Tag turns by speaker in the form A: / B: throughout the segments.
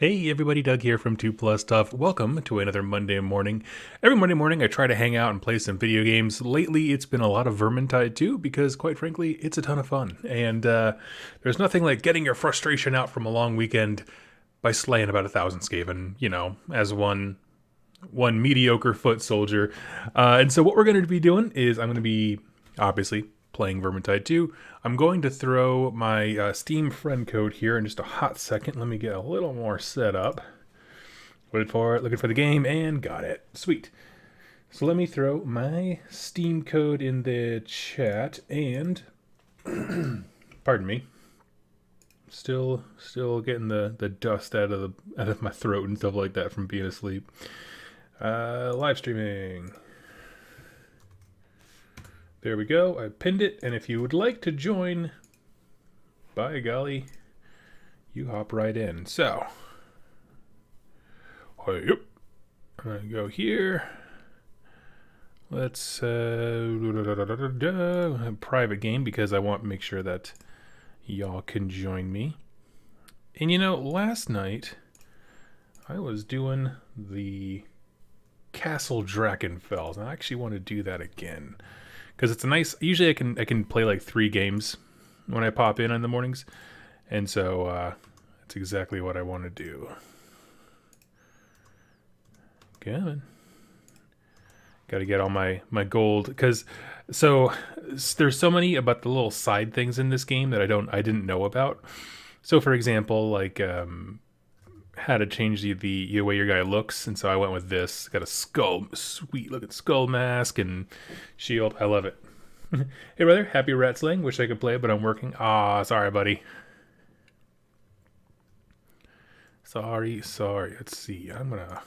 A: Hey everybody, Doug here from 2 Plus Stuff. Welcome to another Monday morning. Every Monday morning I try to hang out and play some video games. Lately it's been a lot of Vermintide too, because quite frankly it's a ton of fun. And there's nothing like getting your frustration out from a long weekend by slaying about 1,000 Skaven, as one mediocre foot soldier. And so what we're going to be doing is I'm going to be obviously playing Vermintide 2. I'm going to throw my Steam friend code here in just a hot second. Let me get a little more set up. Waited for it, looking for the game, and got it. Sweet. So let me throw my Steam code in the chat, and pardon me. Still getting the dust out of my throat and stuff like that from being asleep. Live streaming. There we go. I pinned it, and if you would like to join, by golly, you hop right in. So, yep. I'm gonna go here. Let's private game because I want to make sure that y'all can join me. And last night I was doing the Castle Drakenfels, and I actually want to do that again. Because it's a nice. Usually, I can play like 3 games when I pop in the mornings, and so that's exactly what I want to do. Good. Got to get all my gold because there's so many about the little side things in this game that I didn't know about. So for example, like how to change the way your guy looks, and so I went with this. Got a sweet looking skull mask and shield. I love it. Hey brother, happy rat slaying. Wish I could play, but I'm working. Sorry buddy. Sorry. Let's see. I'm gonna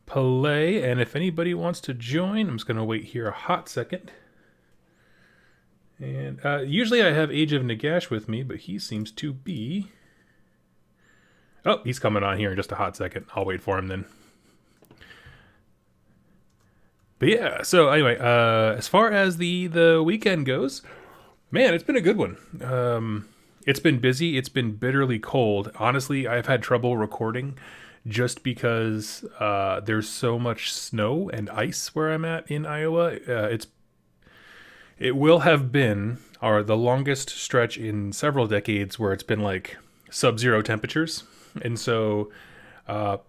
A: play, and if anybody wants to join, I'm just gonna wait here a hot second. And usually I have Age of Nagash with me, but he seems to be. Oh, he's coming on here in just a hot second. I'll wait for him then. But yeah, so anyway, as far as the weekend goes, man, it's been a good one. It's been busy. It's been bitterly cold. Honestly, I've had trouble recording just because there's so much snow and ice where I'm at in Iowa. It will have been the longest stretch in several decades where it's been like sub-zero temperatures. And so,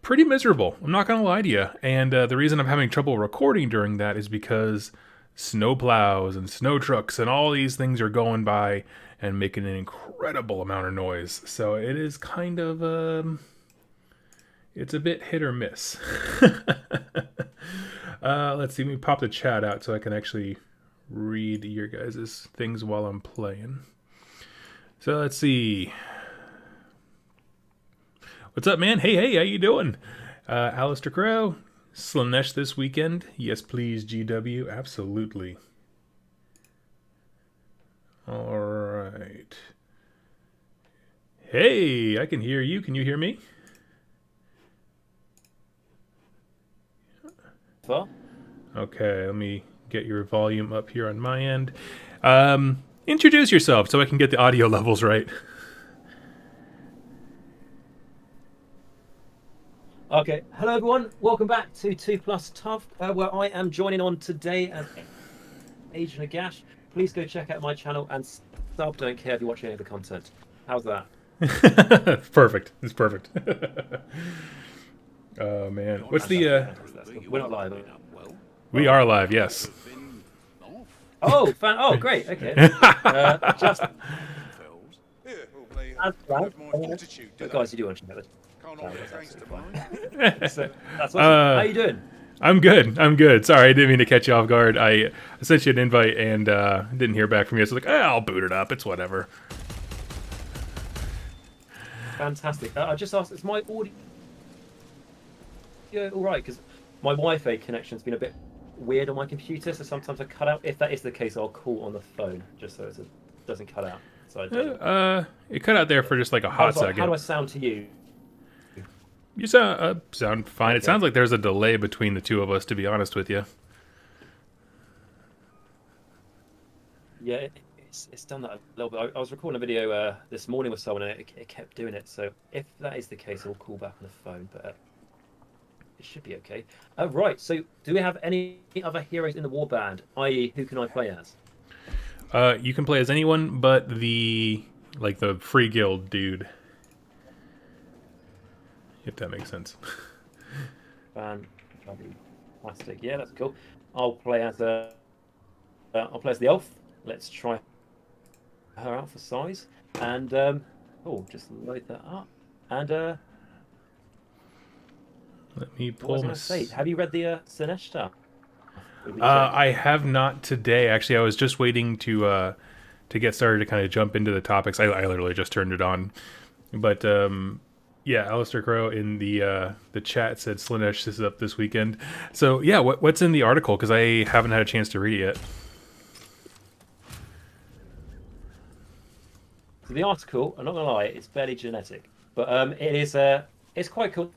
A: pretty miserable. I'm not going to lie to you. And the reason I'm having trouble recording during that is because snow plows and snow trucks and all these things are going by and making an incredible amount of noise. So it is kind of, it's a bit hit or miss. Let's see, let me pop the chat out so I can actually read your guys' things while I'm playing. So let's see. What's up, man? Hey, how you doing? Alistair Crow, Slanesh this weekend. Yes, please, GW. Absolutely. All right. Hey, I can hear you. Can you hear me?
B: Well,
A: okay, let me get your volume up here on my end. Introduce yourself so I can get the audio levels right.
B: okay. Hello, everyone. Welcome back to 2 Plus Tough, where I am joining on today as Agent of Gash. Please go check out my channel and sub. Don't care if you watch any of the content. How's that?
A: Perfect. It's perfect. Oh man, what's the?
B: We're not live.
A: We are live. Yes.
B: Oh, oh, great. Okay. Just guys, you do want to know this. So, that's awesome. How you doing?
A: I'm good. Sorry, I didn't mean to catch you off guard. I sent you an invite and didn't hear back from you. So I was like, I'll boot it up. It's whatever.
B: Fantastic. I just asked, is my audio all right? Because my Wi-Fi connection's been a bit weird on my computer, so sometimes I cut out. If that is the case, I'll call on the phone just so it doesn't cut out. So
A: it cut out there for just like a hot second.
B: How do I sound to you?
A: You sound fine. Okay. It sounds like there's a delay between the two of us, to be honest with you.
B: Yeah, it's done that a little bit. I was recording a video this morning with someone, and it kept doing it. So if that is the case, I'll call back on the phone. But it should be okay. Right. So do we have any other heroes in the warband? I.e., who can I play as?
A: You can play as anyone but the free guild dude. If that makes sense.
B: Fantastic. Yeah, that's cool. I'll play as the elf. Let's try her out for size. And just load that up. And
A: let me
B: what
A: pull
B: was I
A: my.
B: going to say? Have you read the Sinesh stuff?
A: I have not today. Actually, I was just waiting to get started to kind of jump into the topics. I literally just turned it on, but yeah, Alistair Crow in the chat said Slanesh is up this weekend. So yeah, what's in the article? Because I haven't had a chance to read it yet.
B: So the article, I'm not gonna lie, it's fairly genetic, but it's quite cool.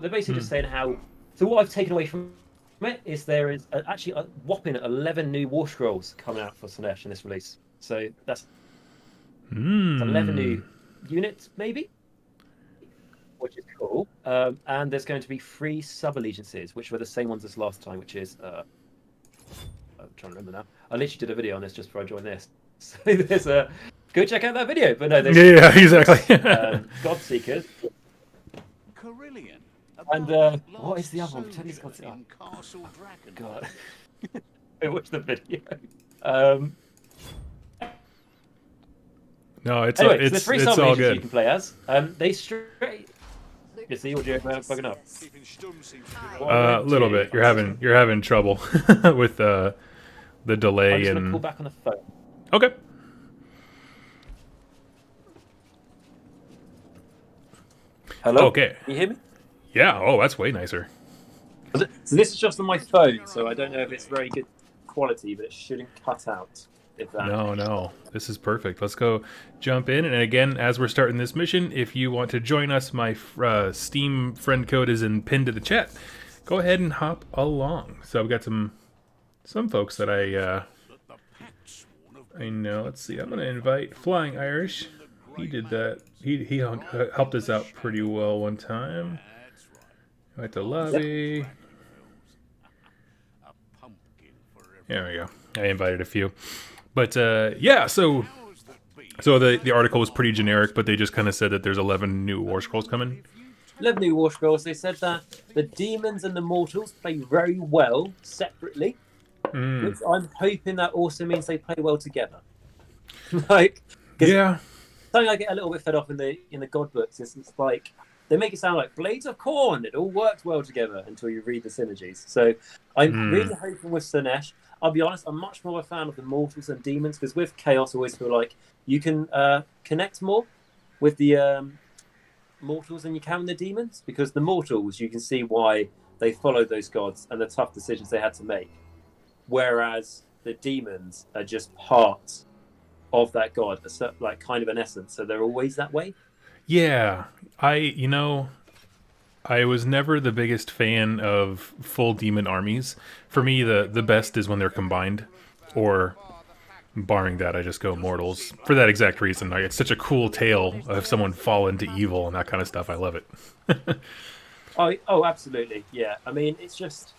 B: They're basically just saying how. So what I've taken away from it is there is actually a whopping 11 new war scrolls coming out for Slanesh in this release. So that's 11 new units, maybe, which is cool. And there's going to be 3 sub-allegiances, which were the same ones as last time, which is I'm trying to remember now. I literally did a video on this just before I joined this. So there's go check out that video. But no, there's
A: exactly.
B: God Seekers.
C: Carillion.
B: And what is the other one? Pretend it's got it on. God. I watched the video.
A: No, it's
B: anyway,
A: it's
B: so the 3
A: it's all good.
B: you can play as. They straight. Is the audio bugging up?
A: A little bit. You're having trouble with the delay.
B: I'm just
A: and
B: gonna call back on the phone.
A: Okay.
B: Hello.
A: Okay.
B: Can you hear me?
A: Yeah. Oh, that's way nicer.
B: So this is just on my phone, so I don't know if it's very good quality, but it shouldn't cut out. If that.
A: No. This is perfect. Let's go jump in. And again, as we're starting this mission, if you want to join us, my Steam friend code is pinned to the chat. Go ahead and hop along. So I've got some folks that I know. Let's see. I'm going to invite Flying Irish. He did that. He helped us out pretty well one time. Right to lobby. There we go. I invited a few. But yeah, so the article was pretty generic, but they just kind of said that there's 11 new war scrolls coming.
B: 11 new war scrolls. They said that the demons and the mortals play very well separately. Which I'm hoping that also means they play well together.
A: Yeah.
B: Something I get a little bit fed off in the God books is it's like they make it sound like blades of corn. It all works well together until you read the synergies. So I'm really hoping with Slanesh. I'll be honest, I'm much more a fan of the mortals and demons because with chaos, I always feel like you can connect more with the mortals than you can with the demons. Because the mortals, you can see why they followed those gods and the tough decisions they had to make. Whereas the demons are just parts of that god, like kind of an essence. So they're always that way.
A: Yeah, I was never the biggest fan of full demon armies. For me, the best is when they're combined, or barring that, I just go mortals for that exact reason. Like, it's such a cool tale of someone fall into evil and that kind of stuff. I love it.
B: Oh, absolutely, yeah. I mean, it's just,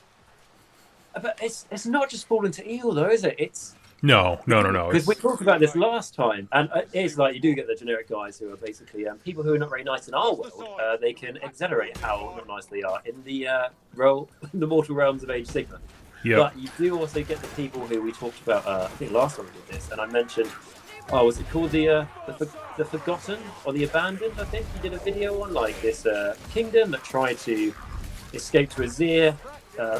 B: but it's not just fall into evil though, is it? It's
A: No.
B: Because we talked about this last time, and it's like you do get the generic guys who are basically people who are not very nice in our world. They can exaggerate how not nice they are in the the mortal realms of Age Sigma.
A: Yep.
B: But you do also get the people who we talked about. I think last time we did this, and I mentioned. Oh, was it called the Forgotten or the Abandoned? I think you did a video on like this kingdom that tried to escape to Azir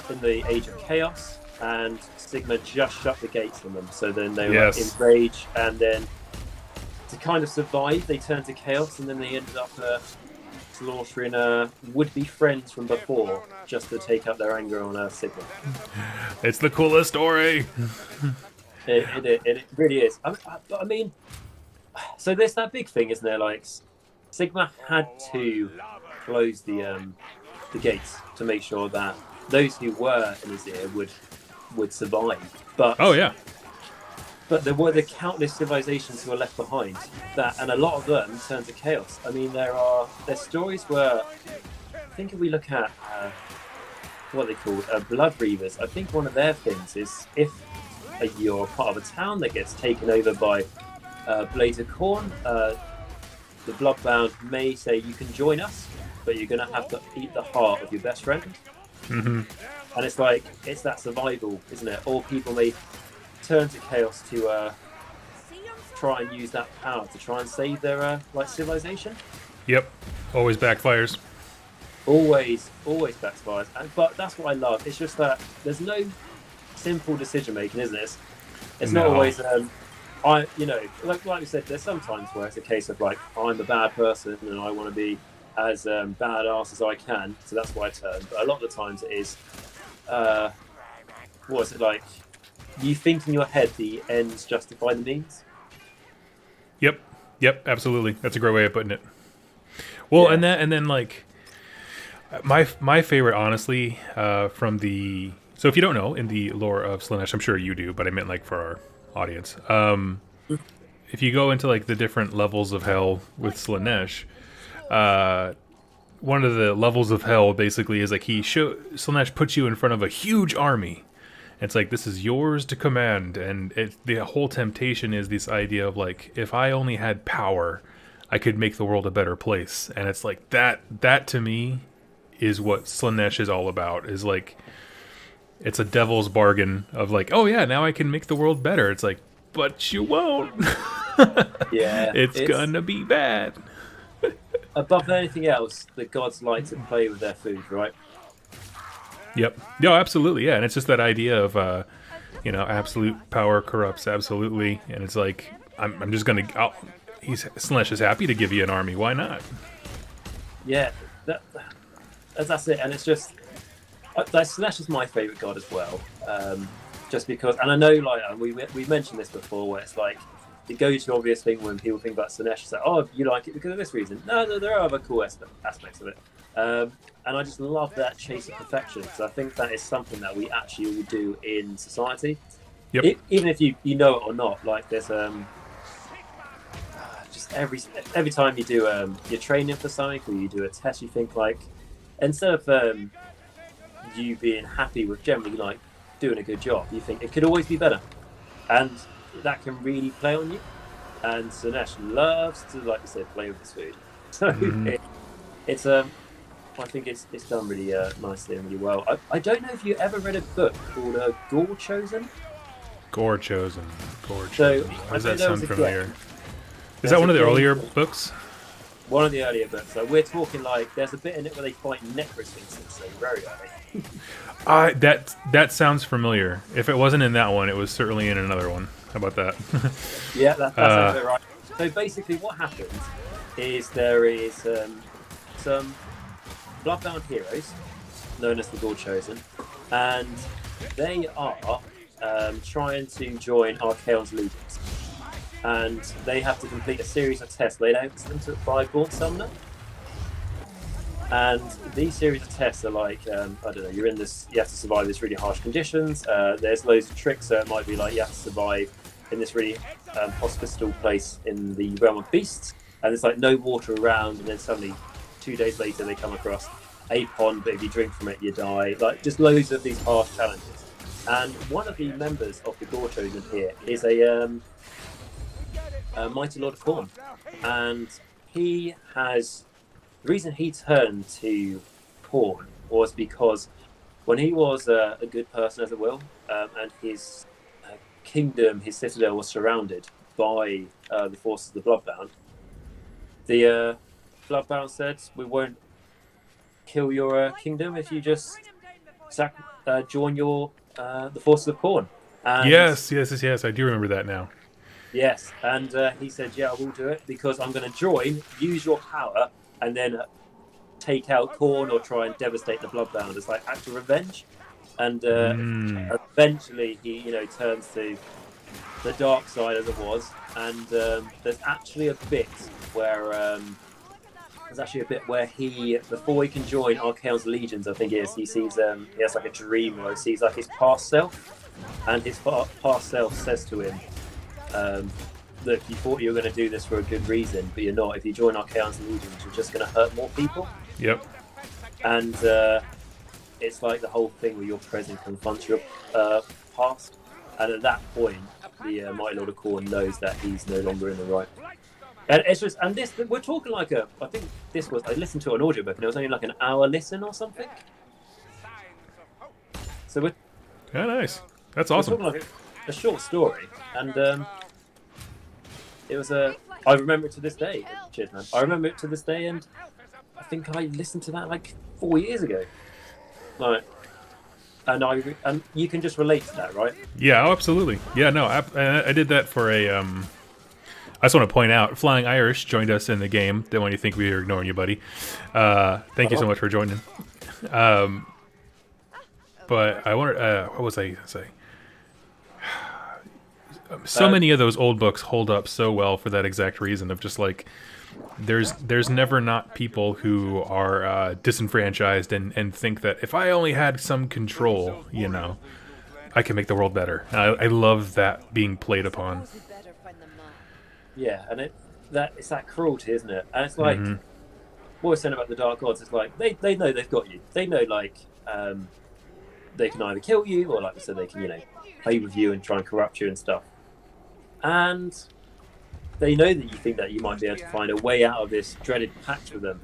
B: in the Age of Chaos. And Sigma just shut the gates on them. So then they were enraged, and then to kind of survive, they turned to chaos, and then they ended up slaughtering would-be friends from before just to take out their anger on Sigma.
A: It's the coolest story.
B: It really is. I mean, so there's that big thing, isn't there? Like, Sigma had to close the gates to make sure that those who were in Azir would survive. But
A: oh yeah,
B: but there were the countless civilizations who were left behind. That, and a lot of them turned to chaos. I mean, there's stories where I think if we look at what they call blood reavers, I think one of their things is if you're part of a town that gets taken over by blades of corn, the bloodbound may say you can join us, but you're going to have to eat the heart of your best friend.
A: Mm-hmm.
B: And it's like, it's that survival, isn't it? Or people may turn to chaos to try and use that power to try and save their civilization.
A: Yep. Always backfires.
B: Always backfires. But that's what I love. It's just that there's no simple decision making, isn't it? It's not always. Like we said, there's sometimes where it's a case of like, I'm a bad person and I want to be as badass as I can, so that's why I turn. But a lot of the times it is, what is it like? You think in your head the ends justify the means.
A: Yep, absolutely. That's a great way of putting it. Well,
B: Yeah.
A: and then like my favorite, honestly, from the so if you don't know in the lore of Slaanesh, I'm sure you do, but I meant like for our audience. If you go into like the different levels of hell with Slaanesh, one of the levels of hell basically is like Slaanesh puts you in front of a huge army. It's like, this is yours to command, and the whole temptation is this idea of like, if I only had power, I could make the world a better place. And it's like that to me is what Slaanesh is all about. Is like, it's a devil's bargain of like, oh yeah, now I can make the world better. It's like, but you won't.
B: Yeah,
A: it's gonna be bad.
B: Above anything else, the gods like to play with their food, right?
A: Yep. No, absolutely. Yeah. And it's just that idea of, absolute power corrupts absolutely. And it's like, I'm just going to, Slaanesh is happy to give you an army. Why not?
B: Yeah, that's it. And it's just, Slaanesh is my favourite god as well. Just because, and I know, like, we mentioned this before, where it's like, the go-to obvious thing when people think about Slaanesh is like, oh, you like it because of this reason. No, there are other cool aspects of it. And I just love that chase of perfection, because I think that is something that we actually all do in society.
A: Yep.
B: Even if you know it or not, like there's just every time you do you're training for something or you do a test, you think like, instead of you being happy with generally like doing a good job, you think it could always be better, and that can really play on you. And Slaanesh loves to, like you said, play with his food. So it's I think it's done really nicely and really well. I don't know if you ever read a book called Gore Chosen.
A: Gore Chosen.
B: So,
A: How does that
B: there was
A: sound
B: a
A: familiar?
B: game.
A: Is that one of the
B: There's a
A: earlier
B: game-
A: books?
B: One of the earlier books. So we're talking like there's a bit in it where they fight necrosphinxes. So very early.
A: That sounds familiar. If it wasn't in that one, it was certainly in another one. How about that?
B: Yeah, that's a bit right. So basically, what happens is there is some bloodbound heroes known as the Gore Chosen, and they are trying to join Archaon's legions, and they have to complete a series of tests laid out to them by Born Summoner. And these series of tests are like, I don't know, you have to survive this really harsh conditions. There's loads of tricks, so it might be like you have to survive in this really hospitable place in the realm of beasts, and there's like no water around, and then suddenly 2 days later they come across a pond, but if you drink from it you die. Like, just loads of these harsh challenges. And one of the members of the Gore Chosen here is a Mighty Lord of Khorne, and the reason he turned to Khorne was because when he was a good person, as it will, and his kingdom, his citadel, was surrounded by the forces of the Bloodbound, the Bloodbound said, we won't kill your kingdom if you just join the forces of Khorne. And
A: Yes, I do remember that now.
B: yes, and he said, yeah, I will do it because I'm going to use your power, and then take out Khorne or try and devastate the Bloodbound. It's like act of revenge. And eventually he, turns to the dark side as it was. And there's actually a bit where he, before he can join Archaon's legions, I think it is, he sees he has like a dream where he sees like his past self, and his past self says to him, look, you thought you were going to do this for a good reason, but you're not. If you join our Chaos Legions, you're just going to hurt more people.
A: Yep.
B: And it's like the whole thing where your present confronts your past. And at that point, the Mighty Lord of Khorne knows that he's no longer in the right. And it's just, and this, we're talking like I think this was, I listened to an audiobook and it was only like an hour listen or something. So we're
A: Yeah, nice. That's
B: We're
A: awesome.
B: talking like a short story, and it was I remember it to this day. Cheers, man. I remember it to this day, and I think I listened to that like 4 years ago. Like, and you can just relate to that, right?
A: Yeah, oh, absolutely. Yeah, no, I did that for a. I just want to point out, Flying Irish joined us in the game. Didn't want you to think we were ignoring you, buddy. Thank you so much for joining. But I wondered, what was I going to say? So many of those old books hold up so well for that exact reason of just like, there's never not people who are disenfranchised and think that if I only had some control, you know, I can make the world better. I love that being played upon.
B: Yeah, and it's that cruelty, isn't it? And it's like what we're saying about the Dark Gods. It's like they know they've got you. They know like they can either kill you or, like we said, they can play with you and try and corrupt you and stuff. And they know that you think that you might be able to find a way out of this dreaded pact with them,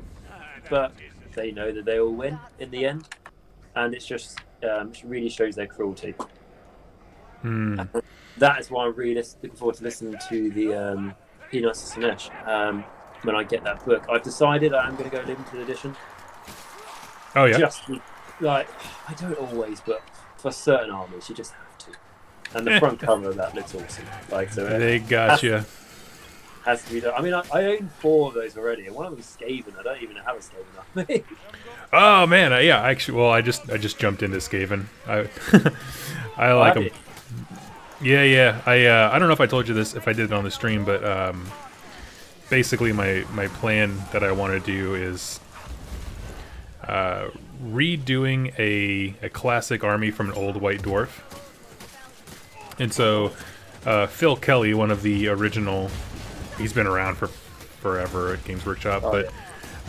B: but they know that they will win in the end, and it's just it really shows their cruelty. That is why I'm really looking forward to listening to the Peanuts of Sinesh when I get that book. I've decided I'm going to go limited edition.
A: Oh yeah.
B: Just like, I don't always, but for certain armies you just have to. And the front cover of that looks awesome. Like, so
A: They got you.
B: Has to be done. I mean, I own 4 of those already, and one of them's Skaven. I don't even have a Skaven army.
A: Oh man, yeah. Actually, well, I just jumped into Skaven. I like them. Yeah. I don't know if I told you this, if I did it on the stream, but basically my plan that I want to do is redoing a classic army from an old white dwarf. And so Phil Kelly, one of the original, he's been around for forever at Games Workshop, but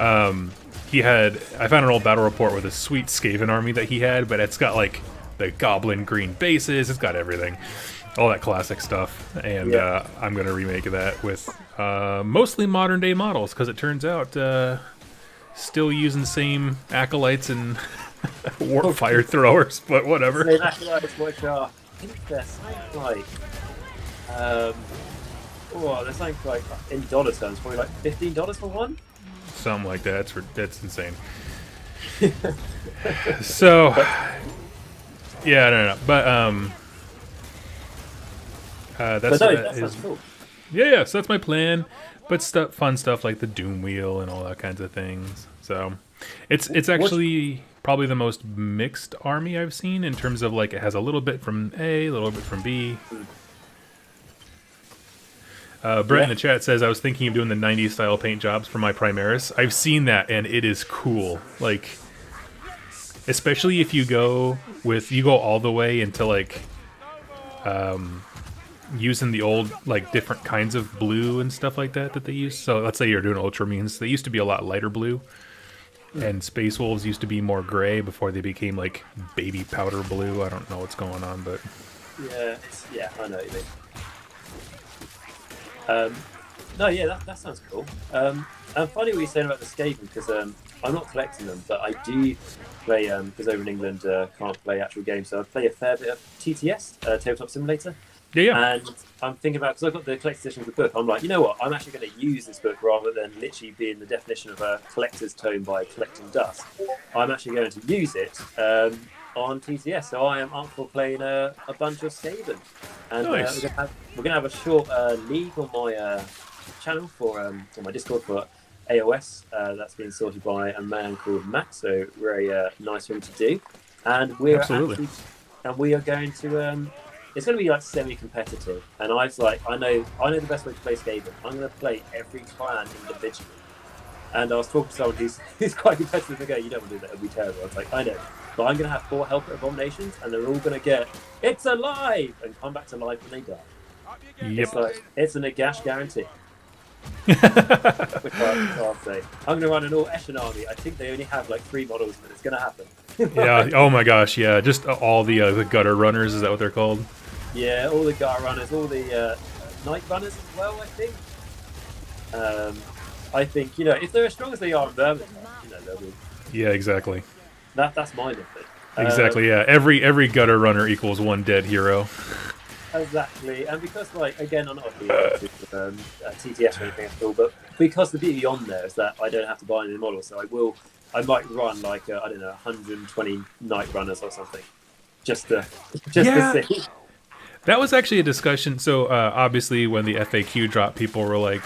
A: I found an old battle report with a sweet Skaven army that he had, but it's got like the goblin green bases, it's got everything, all that classic stuff, and I'm going to remake that with mostly modern day models, because it turns out still using the same acolytes and warp fire throwers, but whatever.
B: Same acolytes, which are, I think they're something like, they're something like, in dollar terms, probably like $15 for one?
A: Something like that. That's insane. So, yeah, I don't know, but that
B: sounds cool.
A: Yeah. So that's my plan. But fun stuff like the Doom Wheel and all that kinds of things. So, it's actually probably the most mixed army I've seen in terms of like it has a little bit from A, a little bit from B. Brett in the chat says, I was thinking of doing the 90s style paint jobs for my Primaris. I've seen that, and it is cool. Like, especially if you go all the way into, like, using the old, like, different kinds of blue and stuff like that they use. So let's say you're doing Ultramarines. They used to be a lot lighter blue, and Space Wolves used to be more gray before they became, like, baby powder blue. I don't know what's going on, but...
B: Yeah, I know what you mean. That sounds cool. And funny what you're saying about the Skaven, because I'm not collecting them, but I do play, because over in England can't play actual games, so I play a fair bit of TTS, Tabletop Simulator.
A: Yeah.
B: And I'm thinking about, because I've got the collector's edition of the book, I'm like, you know what, I'm actually going to use this book rather than literally being the definition of a collector's tome by collecting dust. I'm actually going to use it on TTS, so I am up for playing a bunch of Skaven. And
A: nice.
B: we're gonna have a short league on my channel for on my Discord for AOS. That's being sorted by a man called Matt, so very nice for him to do. And we are going to. It's going to be like semi-competitive, and I know the best way to play Skaven. I'm going to play every clan individually. And I was talking to someone who's quite competitive. They go, "You don't want to do that; it'll be terrible." I was like, "I know." But I'm going to have 4 Helper Abominations, and they're all going to get "It's alive!" and come back to life when they die.
A: Yep.
B: It's an Nagash guarantee. Which I'll say. I'm going to run an all-Eshin army. I think they only have like 3 models, but it's going to happen.
A: Yeah. Oh my gosh. Yeah. Just all the gutter runners. Is that what they're called?
B: Yeah, all the gutter runners, all the night runners as well. I think if they're as strong as they are in Birmingham, they'll be.
A: Yeah. Exactly.
B: That's my limit.
A: Exactly. Yeah. Every gutter runner equals 1 dead hero.
B: Exactly, and because again, I'm not a TTS or anything at all, but because the beauty on there is that I don't have to buy any models, so I might run like 120 night runners or something, just to see.
A: That was actually a discussion. So obviously, when the FAQ dropped, people were like,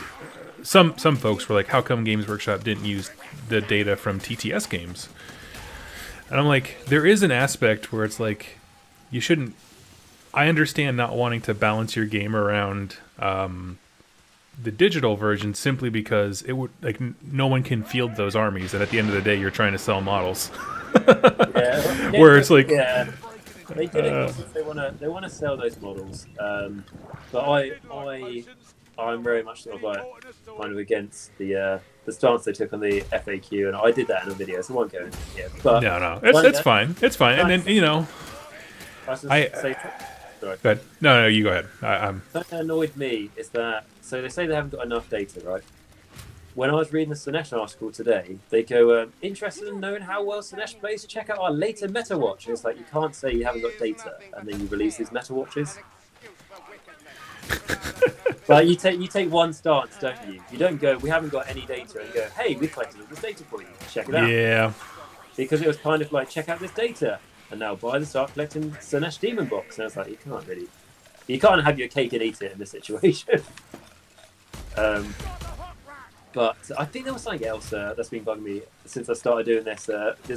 A: some folks were like, "How come Games Workshop didn't use the data from TTS games?" And I'm like, there is an aspect where it's like, you shouldn't. I understand not wanting to balance your game around the digital version simply because it would no one can field those armies, and at the end of the day, you're trying to sell models.
B: Yeah,
A: where it's like,
B: yeah, they did it because they want to sell those models. But I'm very much sort of like kind of against the stance they took on the FAQ, and I did that in a video, so I won't go into it here. But
A: no, it's fine, it's fine, and then
B: Sorry.
A: Go ahead. No, you go ahead.
B: What annoyed me is that, so they say they haven't got enough data, right? When I was reading the Sinesh article today, they go, interested in knowing how well Sinesh plays? Check out our later meta watch. It's like, you can't say you haven't got data, and then you release these meta watches. But you take one stance, don't you? You don't go, we haven't got any data, and go, hey, we collected all this data for you. Check it out.
A: Yeah.
B: Because it was kind of like, check out this data. And now start collecting Sinesh Demon Box. And I was like, you can't have your cake and eat it in this situation. But I think there was something else that's been bugging me since I started doing this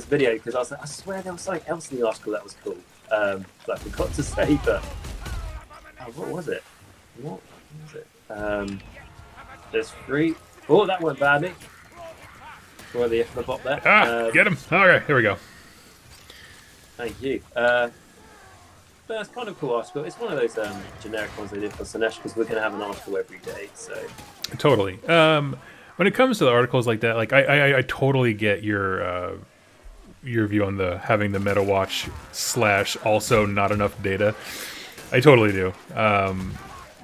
B: video, because I was like, I swear there was something else in the article that was cool that I forgot to say, but what was it? What was it? There's 3. Oh, that went badly. For the bot there.
A: Get him. Okay, here we go.
B: Thank you. But it's kind of cool article. It's one of those generic ones they did for Sinesh, because we're going to have an article every day. So
A: totally. When it comes to the articles like that, like I totally get your view on the having the meta watch / also not enough data. I totally do.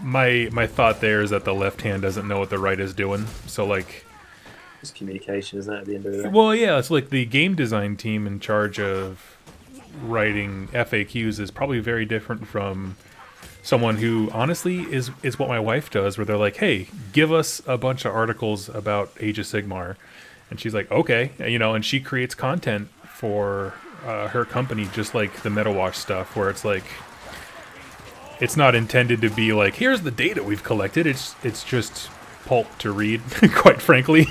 A: My thought there is that the left hand doesn't know what the right is doing. So like,
B: it's communication, isn't it? At the end of the day.
A: Well, yeah, it's like the game design team in charge of writing FAQs is probably very different from someone who honestly is what my wife does, where they're like, hey, give us a bunch of articles about Age of Sigmar, and she's like, okay, and she creates content for her company, just like the MetaWatch stuff, where it's like, it's not intended to be like, here's the data we've collected, it's just pulp to read, quite frankly.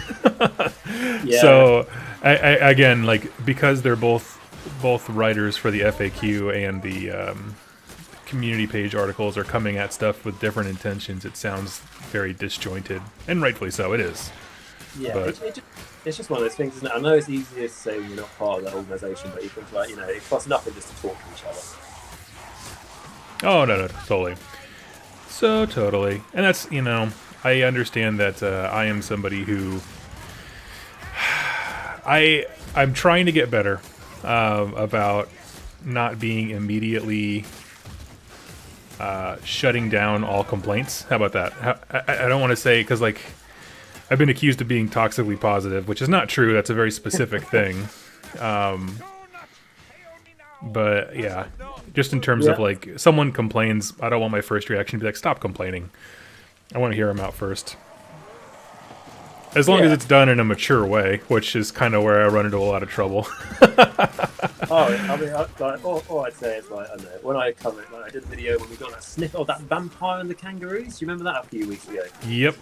B: Yeah.
A: So I again, like, because they're both writers for the FAQ and the community page articles are coming at stuff with different intentions, it sounds very disjointed, and rightfully so. It is.
B: Yeah, it's just one of those things, isn't it? I know it's easier to say when you're not part of that organisation, but you think like, it costs nothing just to talk to each other.
A: Oh no, totally. So totally, and that's I understand that I am somebody who I'm trying to get better about not being immediately shutting down all complaints. How about that? I don't want to say, because like I've been accused of being toxically positive, which is not true. That's a very specific thing. But yeah, just in terms of like, someone complains, I don't want my first reaction to be like, stop complaining. I want to hear them out first. As long as it's done in a mature way, which is kind of where I run into a lot of trouble.
B: All I'd say is like, I don't know, when I comment, like I did a video when we got that sniff of that vampire and the kangaroos. Do you remember that a few weeks ago?
A: Yep.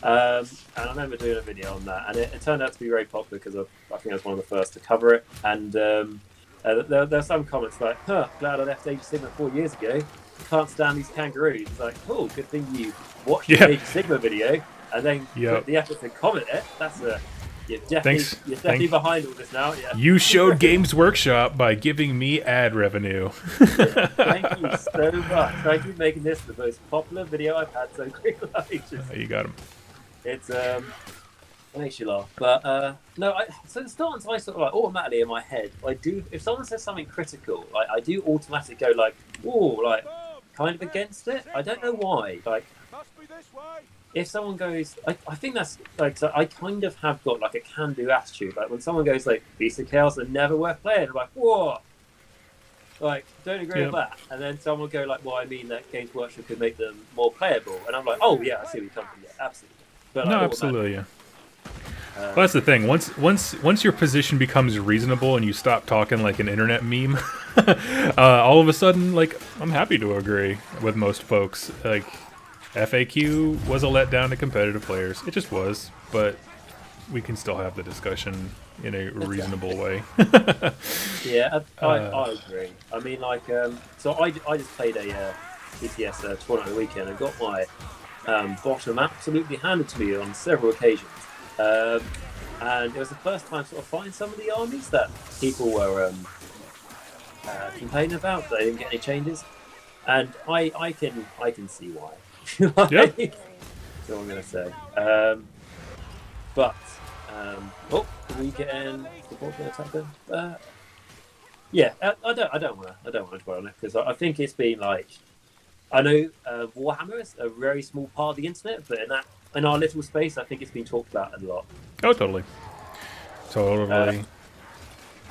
B: And I remember doing a video on that, and it turned out to be very popular because I think I was one of the first to cover it. And there were some comments like, glad I left Age of Sigma 4 years ago. Can't stand these kangaroos. It's like, cool, good thing you watched the Age of Sigma video and then put the effort to comment it.
A: Thanks.
B: You're definitely behind all this now. Yeah.
A: You showed Games Workshop by giving me ad revenue.
B: Yeah, thank you so much. Thank you for making this the most popular video I've had so quickly.
A: You got him.
B: It's it makes you laugh, but no. So the stance I sort of like automatically in my head. I do if someone says something critical, I do automatically go like, oh, like kind of against it. I don't know why. Like if someone goes, I think that's like so I kind of have got like a can-do attitude. Like when someone goes like Beast of Chaos are never worth playing, I'm like, whoa. Like, don't agree with that. And then someone will go like, well, I mean that Games Workshop could make them more playable. And I'm like, oh yeah, I see where you come from. Yeah, absolutely. But, like,
A: No, absolutely, yeah. Well, that's the thing. Once your position becomes reasonable and you stop talking like an internet meme, all of a sudden, like, I'm happy to agree with most folks. Like, FAQ was a letdown to competitive players. It just was, but we can still have the discussion in a reasonable way.
B: Yeah, I agree. I mean, like, so I just played a ETS tournament on the weekend and got my bottom absolutely handed to me on several occasions. And it was the first time sort of fighting some of the armies that people were complaining about. They didn't get any changes, and I can see why. Like,
A: Yep.
B: that's all I'm gonna say. But are we getting the ball going to attack them? Yeah, I don't want to dwell on it because I think it's been like I know Warhammer is a very small part of the internet, but in our little space, I think it's been talked about a lot.
A: Oh, totally.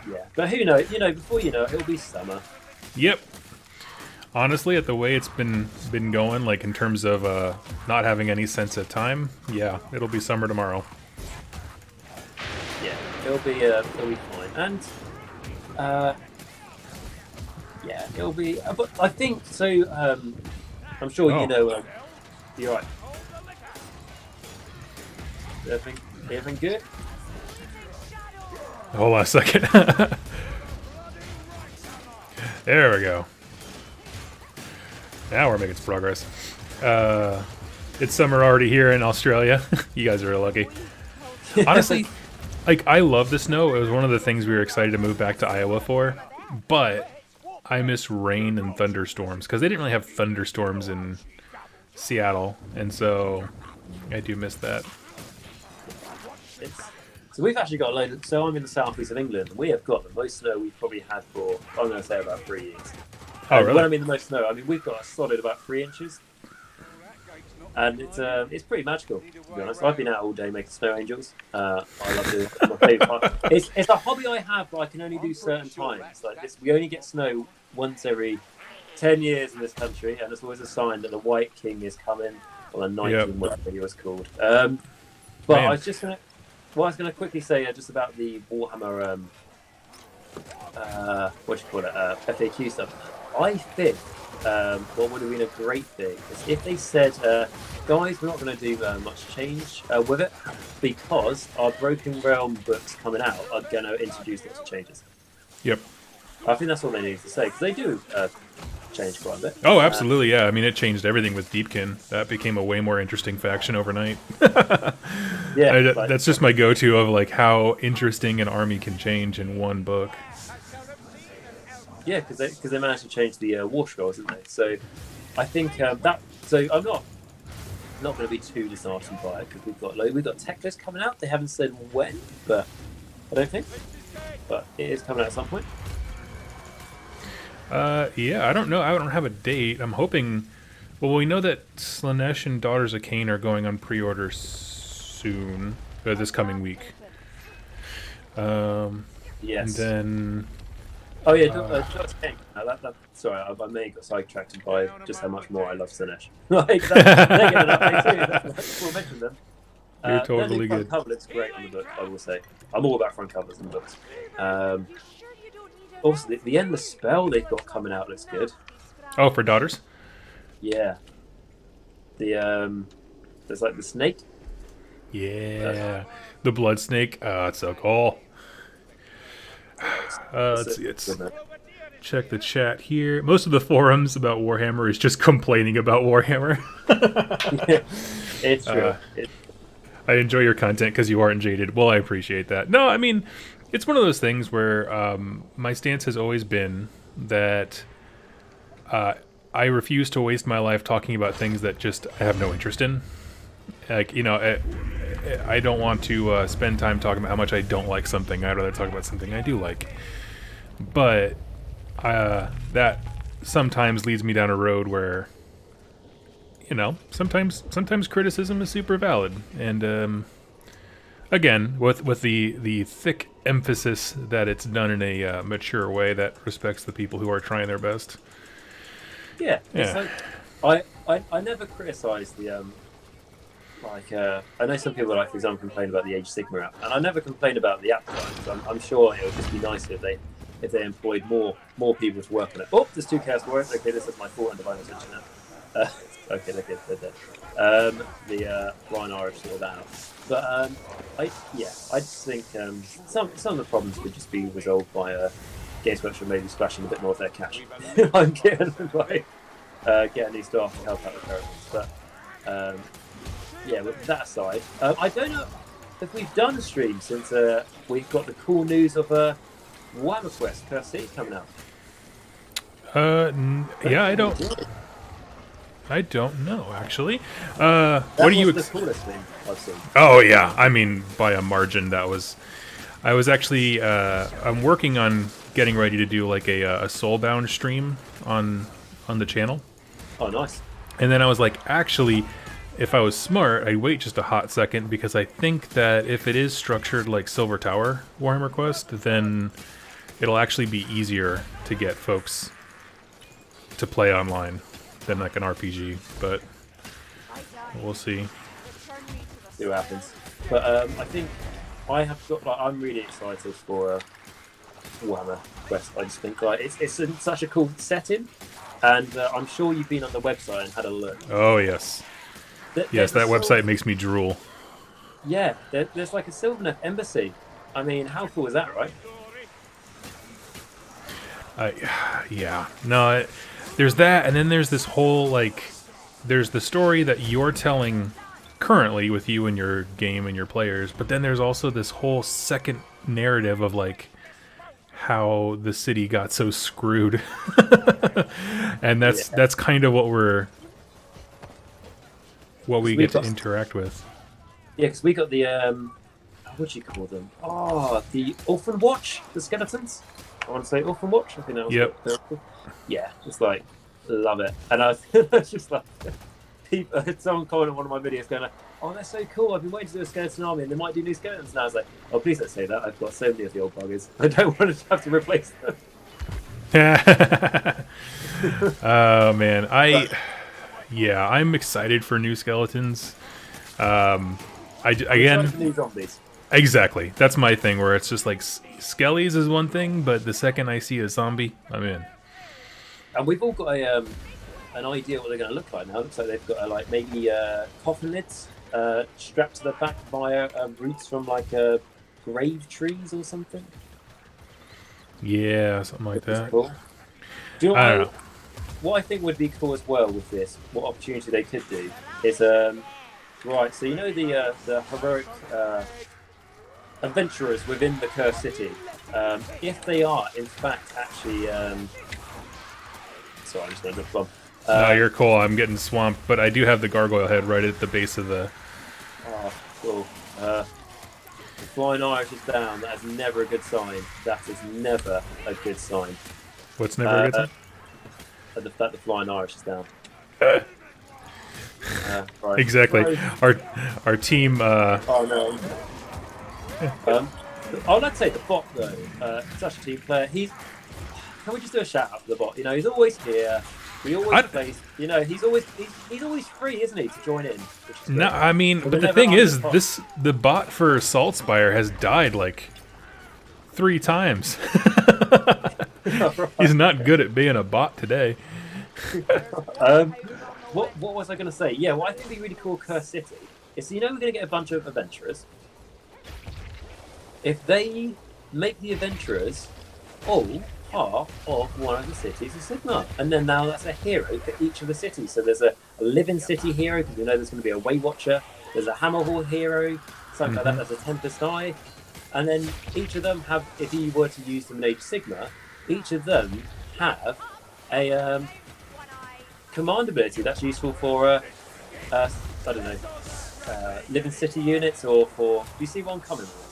B: Yeah, but who knows? You know, before you know it, it'll be summer.
A: Yep. Honestly, at the way it's been going, like in terms of not having any sense of time, yeah, it'll be summer tomorrow.
B: Yeah, it'll be fine, and yeah, it'll be. But I think so. I'm sure you know. You're right. Everything good?
A: Hold on a second. There we go. Now we're making some progress. It's summer already here in Australia. You guys are lucky. Honestly, like, I love the snow. It was one of the things we were excited to move back to Iowa for. But I miss rain and thunderstorms because they didn't really have thunderstorms in Seattle. And so I do miss that.
B: So we've actually got a load. So I'm in the southeast of England. And we have got the most snow we've probably had for, I'm going to say, about 3 years.
A: Oh, really?
B: When I mean the most snow, I mean we've got a solid about 3 inches, and it's pretty magical, to be honest. I've been out all day making snow angels. I love doing it. My favourite part. It's a hobby I have, but I can only do certain times. Like this, we only get snow once every 10 years in this country, and it's always a sign that the White King is coming, or the Night King, whatever he was called. But I was just gonna. Well, I was going to quickly say just about the Warhammer, what do you call it, FAQ stuff. I think what would have been a great thing is if they said, guys, we're not going to do much change with it because our Broken Realm books coming out are going to introduce lots of changes.
A: Yep.
B: I think that's all they need to say because they do change quite a bit.
A: Oh, absolutely, yeah. I mean, it changed everything with Deepkin. That became a way more interesting faction overnight.
B: Yeah,
A: that's just my go-to of like how interesting an army can change in one book.
B: Yeah, because they managed to change the war scrolls, didn't they? So I think that. So I'm not going to be too disheartened by it because we've got tech lists coming out. They haven't said when, but I don't think. But it is coming out at some point.
A: Yeah, I don't know. I don't have a date. I'm hoping. Well, we know that Slaanesh and Daughters of Cain are going on pre-order soon, this coming week.
B: Yes.
A: And then.
B: Oh yeah, Daughters of Cain. Sorry, I may have got sidetracked by just how much more I love Slaanesh. Like they're getting an update too. We'll mention them.
A: You're totally good.
B: Front cover looks great on the book. I will say, I'm all about front covers and books. Also, the endless spell they've got coming out looks good.
A: Oh, for Daughters?
B: Yeah. There's like the snake.
A: Yeah, the blood snake. Oh, it's so cool. Let's see. Check the chat here. Most of the forums about Warhammer is just complaining about Warhammer.
B: It's true.
A: I enjoy your content because you aren't jaded. Well, I appreciate that. No, I mean, it's one of those things where my stance has always been that I refuse to waste my life talking about things that just I have no interest in. Like, I don't want to spend time talking about how much I don't like something. I'd rather talk about something I do like. But that sometimes leads me down a road where, sometimes criticism is super valid. And again, with the thick emphasis that it's done in a mature way that respects the people who are trying their best.
D: Yeah.
A: Yeah.
D: So I never criticise the I know some people, like, for example, complain about the Age of Sigmar app, and I never complain about the app design. I'm sure it would just be nicer if they employed more people to work on it. Oh, there's 2 chaos warriors. Okay, this is my fault and divine attention now. Okay, they're dead. The Rhine Irish sorted that out. But I just think some of the problems could just be resolved by Games Workshop maybe splashing a bit more of their cash. I'm getting get a new staff to help out the characters. But yeah, with that aside, I don't know if we've done a stream since we've got the cool news of Warhammer Quest Cursed City coming out.
A: Yeah, I don't know actually.
D: That
A: what do you?
D: the coolest thing I've seen.
A: Oh yeah, I mean by a margin. I was actually I'm working on getting ready to do like a Soulbound stream on the channel.
D: Oh, nice.
A: And then I was like, actually, if I was smart, I'd wait just a hot second because I think that if it is structured like Silver Tower Warhammer Quest, then it'll actually be easier to get folks to play online than like an RPG. But we'll see.
D: See what happens. But I think I have got. I'm really excited for Warhammer Quest. I just think it's in such a cool setting, and I'm sure you've been on the website and had a look.
A: Oh yes. Yes, that website makes me drool.
D: Yeah, there's like a Sylvaneth embassy. I mean, how cool is that, right?
A: Yeah. No, there's that, and then there's this whole, there's the story that you're telling currently with you and your game and your players, but then there's also this whole second narrative of, how the city got so screwed. And that's kind of what we get to interact with.
D: Yeah, because we got the what do you call them? Oh, the Orphan Watch, the skeletons. I want to say Orphan Watch. I think that was
A: Yep.
D: Yeah, just love it. And I was just someone commented on one of my videos going, "Oh, they're so cool! I've been waiting to do a skeleton army, and they might do new skeletons." And I was like, "Oh, please don't say that. I've got so many of the old buggers. I don't want to have to replace them."
A: Oh man, I'm excited for new skeletons.
D: New zombies.
A: Exactly. That's my thing, where it's just like skellies is one thing, but the second I see a zombie, I'm in.
D: And we've all got an idea what they're going to look like now. It looks like they've got maybe coffin lids strapped to the back via roots from grave trees or something.
A: Yeah, something like that.
D: Cool. Do you know
A: I don't know.
D: What I think would be cool as well with this, what opportunity they could do, is right. So you know the heroic adventurers within the Cursed City. If they are in fact actually, sorry, I'm just going to look from.
A: No, you're cool. I'm getting swamped, but I do have the gargoyle head right at the base of the.
D: Oh, cool. The Flying Irish is down. That is never a good sign. That is never a good sign.
A: What's never a good sign?
D: The fact the Flying Irish is down. Right.
A: Exactly. Our team.
D: Oh no. I'd like to say the bot though. Such a team player. Can we just do a shout out for the bot? He's always here. We always play. He's always free, isn't he, to join in?
A: No, I mean, but the thing is, the bot for Saltspire has died 3 times. He's not good at being a bot today.
D: What was I going to say? Yeah, what I think would be really cool, Cursed City, is we're going to get a bunch of adventurers. If they make the adventurers all part of one of the cities of Sigmar, and then now that's a hero for each of the cities. So there's a living city hero, because we know there's going to be a Way Watcher. There's a Hammerhall hero, something like that. There's a Tempest Eye, and then each of them have. If you were to use them in Age of Sigma, each of them have a command ability that's useful for I don't know, living city units or for. Do you see one coming with this?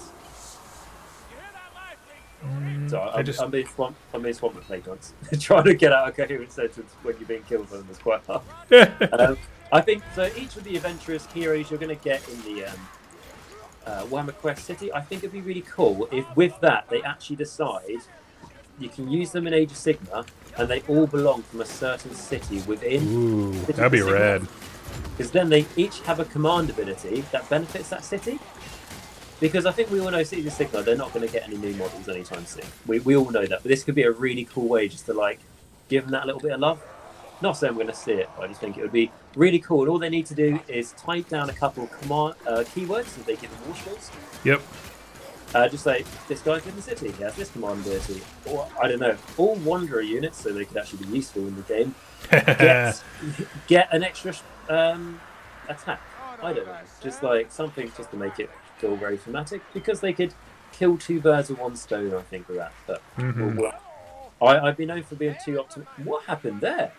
D: So I'm being swamped. I'm being swamped with play once. Trying to get out a coherent sentence when you're being killed by them is quite hard. I think so. Each of the adventurous heroes you're going to get in the Warhammer Quest City, I think it'd be really cool if with that they actually decide you can use them in Age of Sigma and they all belong from a certain city within.
A: Ooh, that'd be rad.
D: Because then they each have a command ability that benefits that city. Because I think we all know Age of Sigma, they're not going to get any new models anytime soon. We all know that. But this could be a really cool way just to like give them that little bit of love. Not saying we're going to see it, but I just think it would be really cool. And all they need to do is type down a couple of keywords so they get the war skills.
A: Yep.
D: Just like, this guy's in the city, he has this command ability. Or, I don't know, all Wanderer units, so they could actually be useful in the game, get an extra attack. I don't know, just like something just to make it feel very thematic, because they could kill two birds with one stone, I think, with that. But I've been known for being too optimistic. What happened there?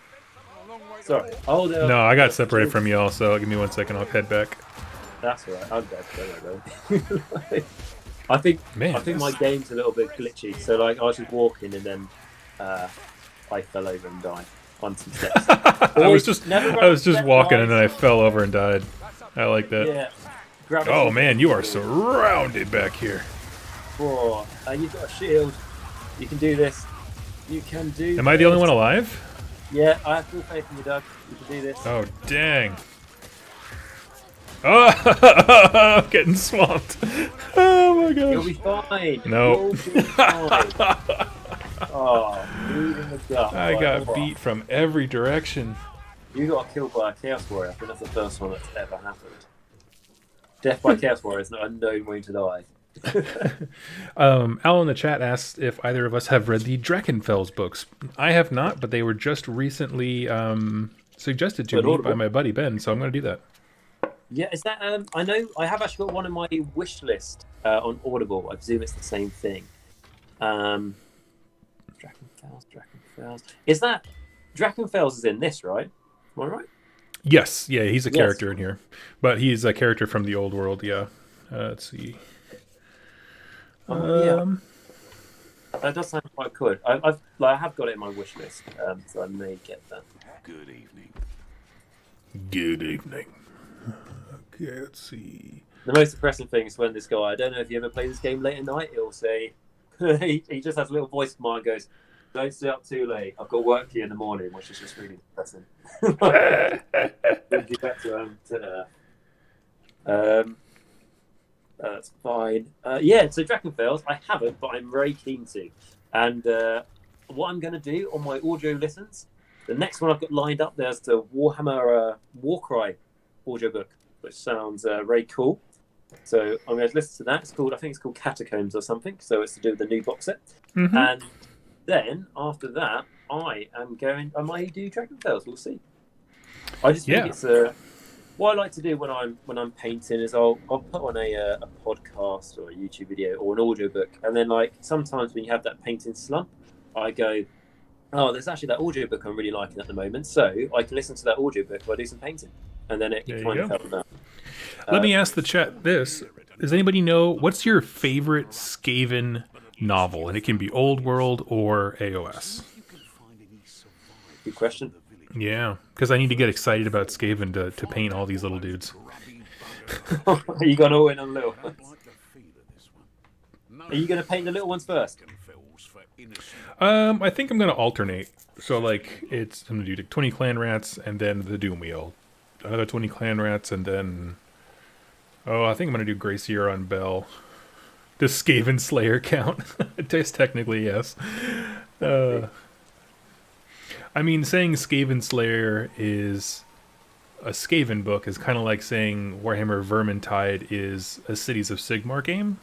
D: Sorry. Oh,
A: no, I got separated from y'all, so give me 1 second. I'll head back.
D: That's all right. I'm dead. Don't worry. I think my game's a little bit glitchy. So like I was just walking and then I fell over and died on some steps.
A: I was just walking and then I fell over and died. I like that.
D: Yeah.
A: Oh man, you are surrounded back here.
D: Oh, you've got a shield. You can do this. You can do.
A: Am I the only one alive?
D: Yeah, I have full faith in you, Doug. You can do this.
A: Oh dang. Oh, I'm getting swamped. Oh my gosh.
D: You'll be fine.
A: No.
D: You'll be fine. Oh, bleeding the gut.
A: I got beat from every direction.
D: You got killed by a Chaos Warrior. I think that's the first one that's ever happened. Death by Chaos Warrior is not a known way to die.
A: Al in the chat asked if either of us have read the Drachenfels books. I have not, but they were just recently suggested to me by my buddy Ben, so I'm going to do that.
D: Yeah, is that? I know I have actually got one on my wish list on Audible. I presume it's the same thing. Drachenfels. Is that Drachenfels is in this, right? Am I right?
A: Yes, yeah, he's a character in here, but he's a character from the old world. Yeah, let's see.
D: Yeah, that does sound quite good. I have got it in my wish list, so I may get that.
C: Good evening.
A: Good evening. Okay, let's see.
D: The most depressing thing is when this guy, I don't know if you ever play this game late at night, he'll say, he just has a little voice of mine goes, don't stay up too late, I've got work here in the morning, which is just really depressing. Get back to that's fine. Yeah, so Drachenfels, I haven't, but I'm very keen to. And what I'm going to do on my audio listens, the next one I've got lined up, there's the Warhammer Warcry audiobook, which sounds very cool. So I'm going to listen to that. I think it's called Catacombs or something. So it's to do with the new box set. And then after that, I might do Drachenfels. We'll see. I just think it's what I like to do when I'm painting is I'll put on a podcast or a YouTube video or an audiobook, and then like sometimes when you have that painting slump, I go, oh, there's actually that audiobook I'm really liking at the moment, so I can listen to that audiobook while I do some painting, and then it kind of helps out.
A: Let me ask the chat this: does anybody know what's your favorite Skaven novel? And it can be Old World or AOS.
D: Good question.
A: Yeah, because I need to get excited about Skaven to paint all these little dudes.
D: Are you going to win on little ones? Are you going to paint the little ones first?
A: I think I'm going to alternate. So, like, I'm going to do 20 clan rats and then the Doom Wheel. Another 20 clan rats and then... Oh, I think I'm going to do Gracier on Bell. Does Skaven Slayer count? It does technically, yes. I mean, saying Skaven Slayer is a Skaven book is kind of like saying Warhammer Vermintide is a Cities of Sigmar game.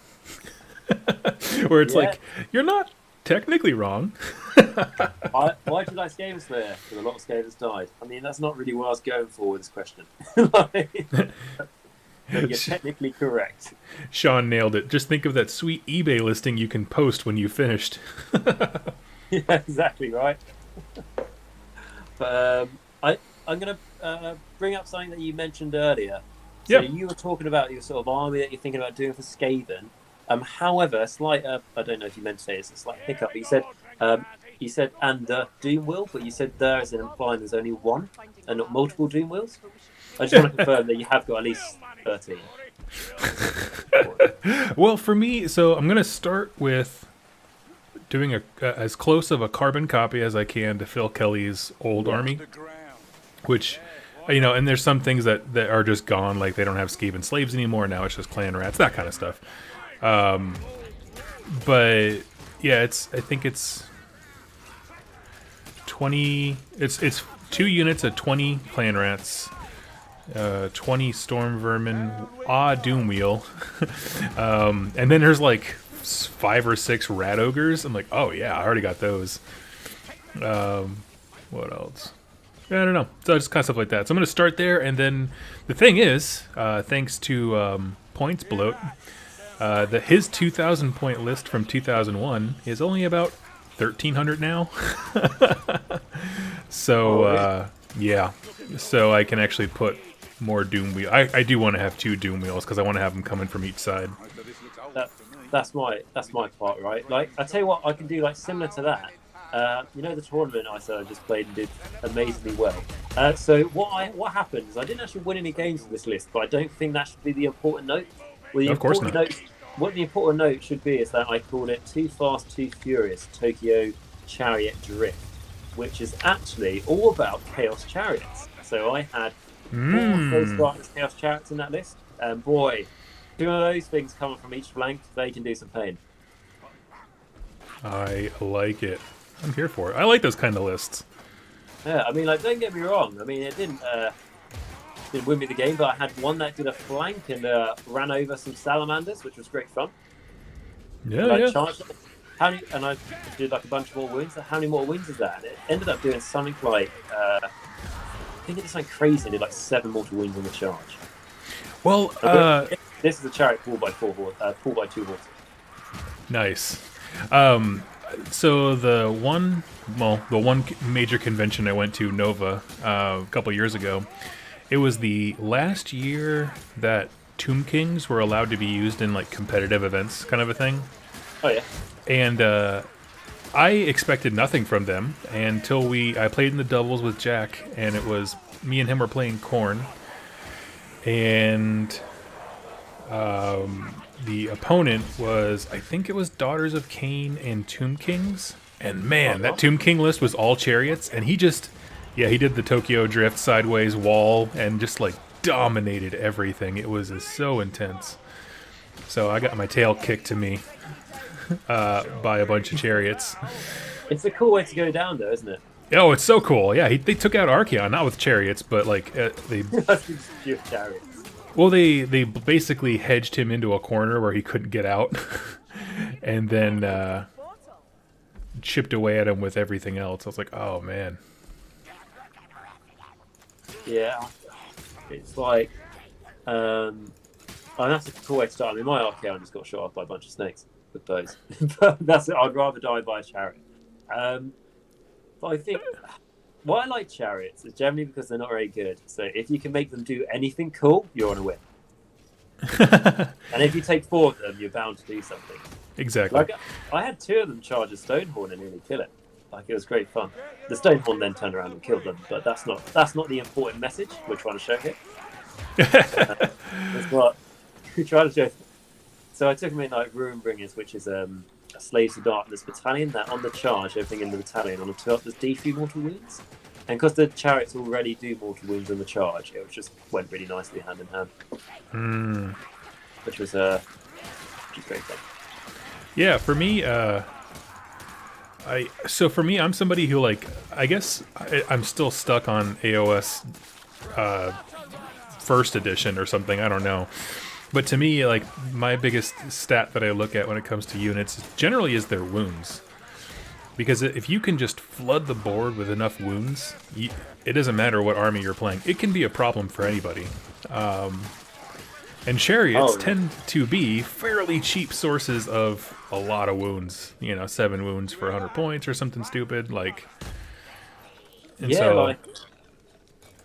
A: Where it's like, you're not technically wrong.
D: Why do you like Skaven Slayer? Because a lot of Skavens died. I mean, that's not really what I was going for with this question. So you're technically correct.
A: Sean nailed it. Just think of that sweet eBay listing you can post when you finished.
D: Yeah, exactly right. But I'm going to bring up something that you mentioned earlier. So
A: Yeah.
D: you were talking about your sort of army that you're thinking about doing for Skaven. However, a slight, I don't know if you meant to say it's a slight hiccup. You said and Doom Wheel, but you said there as in implying there's only one and not multiple Doom Wheels. I just want to confirm that you have got at least 13.
A: Well, for me, so I'm going to start with doing as close of a carbon copy as I can to Phil Kelly's old army, which, and there's some things that are just gone, like they don't have Skaven slaves anymore. Now it's just clan rats, that kind of stuff. But yeah, I think it's 20. It's 2 units of 20 clan rats, 20 storm vermin, doom wheel, and then there's like 5 or 6 rat ogres. I'm like, oh yeah, I already got those. What else? I don't know. So just kind of stuff like that. So I'm going to start there, and then the thing is, thanks to Points Bloat, his 2,000 point list from 2001 is only about 1,300 now. So yeah, so I can actually put more Doom Wheel. I do want to have 2 Doom Wheels because I want to have them coming from each side.
D: That's my part, right? Like, I tell you what, I can do like similar to that. The tournament I just played and did amazingly well. So what happened is I didn't actually win any games with this list, but I don't think that should be the important note. Well,
A: Of course not.
D: What the important note should be is that I called it Too Fast, Too Furious Tokyo Chariot Drift, which is actually all about Chaos Chariots. So I had 4 Ghost Darkness Chaos Chariots in that list, and boy, 2 of those things coming from each flank, they can do some pain.
A: I like it. I'm here for it. I like those kind of lists.
D: Yeah, I mean, like, don't get me wrong. I mean, it didn't win me the game, but I had one that did a flank and ran over some salamanders, which was great fun.
A: Yeah,
D: And
A: yeah.
D: I charged them. And I did like a bunch more wounds. How many more wounds is that? And it ended up doing something like I think it did something crazy. It did like 7 mortal wounds on the charge.
A: Well,
D: this is a chariot pulled by 2 horses.
A: nice. So the one major convention I went to, Nova, a couple years ago, it was the last year that Tomb Kings were allowed to be used in like competitive events, kind of a thing.
D: Oh yeah.
A: And I expected nothing from them until I played in the doubles with Jack, and it was me and him were playing Corn, and the opponent was, I think it was Daughters of Cain and Tomb Kings, and man, that Tomb King list was all chariots, and he did the Tokyo Drift sideways wall and just like dominated everything. It was so intense. So I got my tail kicked to me by a bunch of chariots.
D: It's a cool way to go down, though, isn't it?
A: Oh, it's so cool. Yeah, they took out Archeon, not with chariots, but like they.
D: That's just pure chariots.
A: Well, they basically hedged him into a corner where he couldn't get out, and then chipped away at him with everything else. I was like, oh man.
D: Yeah, it's like, that's a cool way to start. I mean, my Archeon just got shot off by a bunch of snakes with bows. But that's it. I'd rather die by a chariot. But I think why I like chariots is generally because they're not very good. So if you can make them do anything cool, you're on a win. And if you take 4 of them, you're bound to do something.
A: Exactly.
D: Like, I had 2 of them charge a Stonehorn and nearly kill it. Like, it was great fun. The Stonehorn then turned around and killed them, but that's not the important message we're trying to show here. That's what we're trying to show. So I took them in like Ruin Bringers, which is a Slaves of Darkness battalion. That on the charge, everything in the battalion on the top does D3 mortal wounds. And because the chariots already do mortal wounds on the charge, it just went really nicely hand in hand. Which was great fun.
A: Yeah, for me, I'm somebody who, like, I guess I'm still stuck on AOS first edition or something. I don't know. But to me, like, my biggest stat that I look at when it comes to units generally is their wounds. Because if you can just flood the board with enough wounds, it doesn't matter what army you're playing. It can be a problem for anybody. And chariots
D: Oh, yeah.
A: tend to be fairly cheap sources of a lot of wounds. 7 wounds for 100 points or something stupid. Like, and
D: Yeah,
A: so
D: like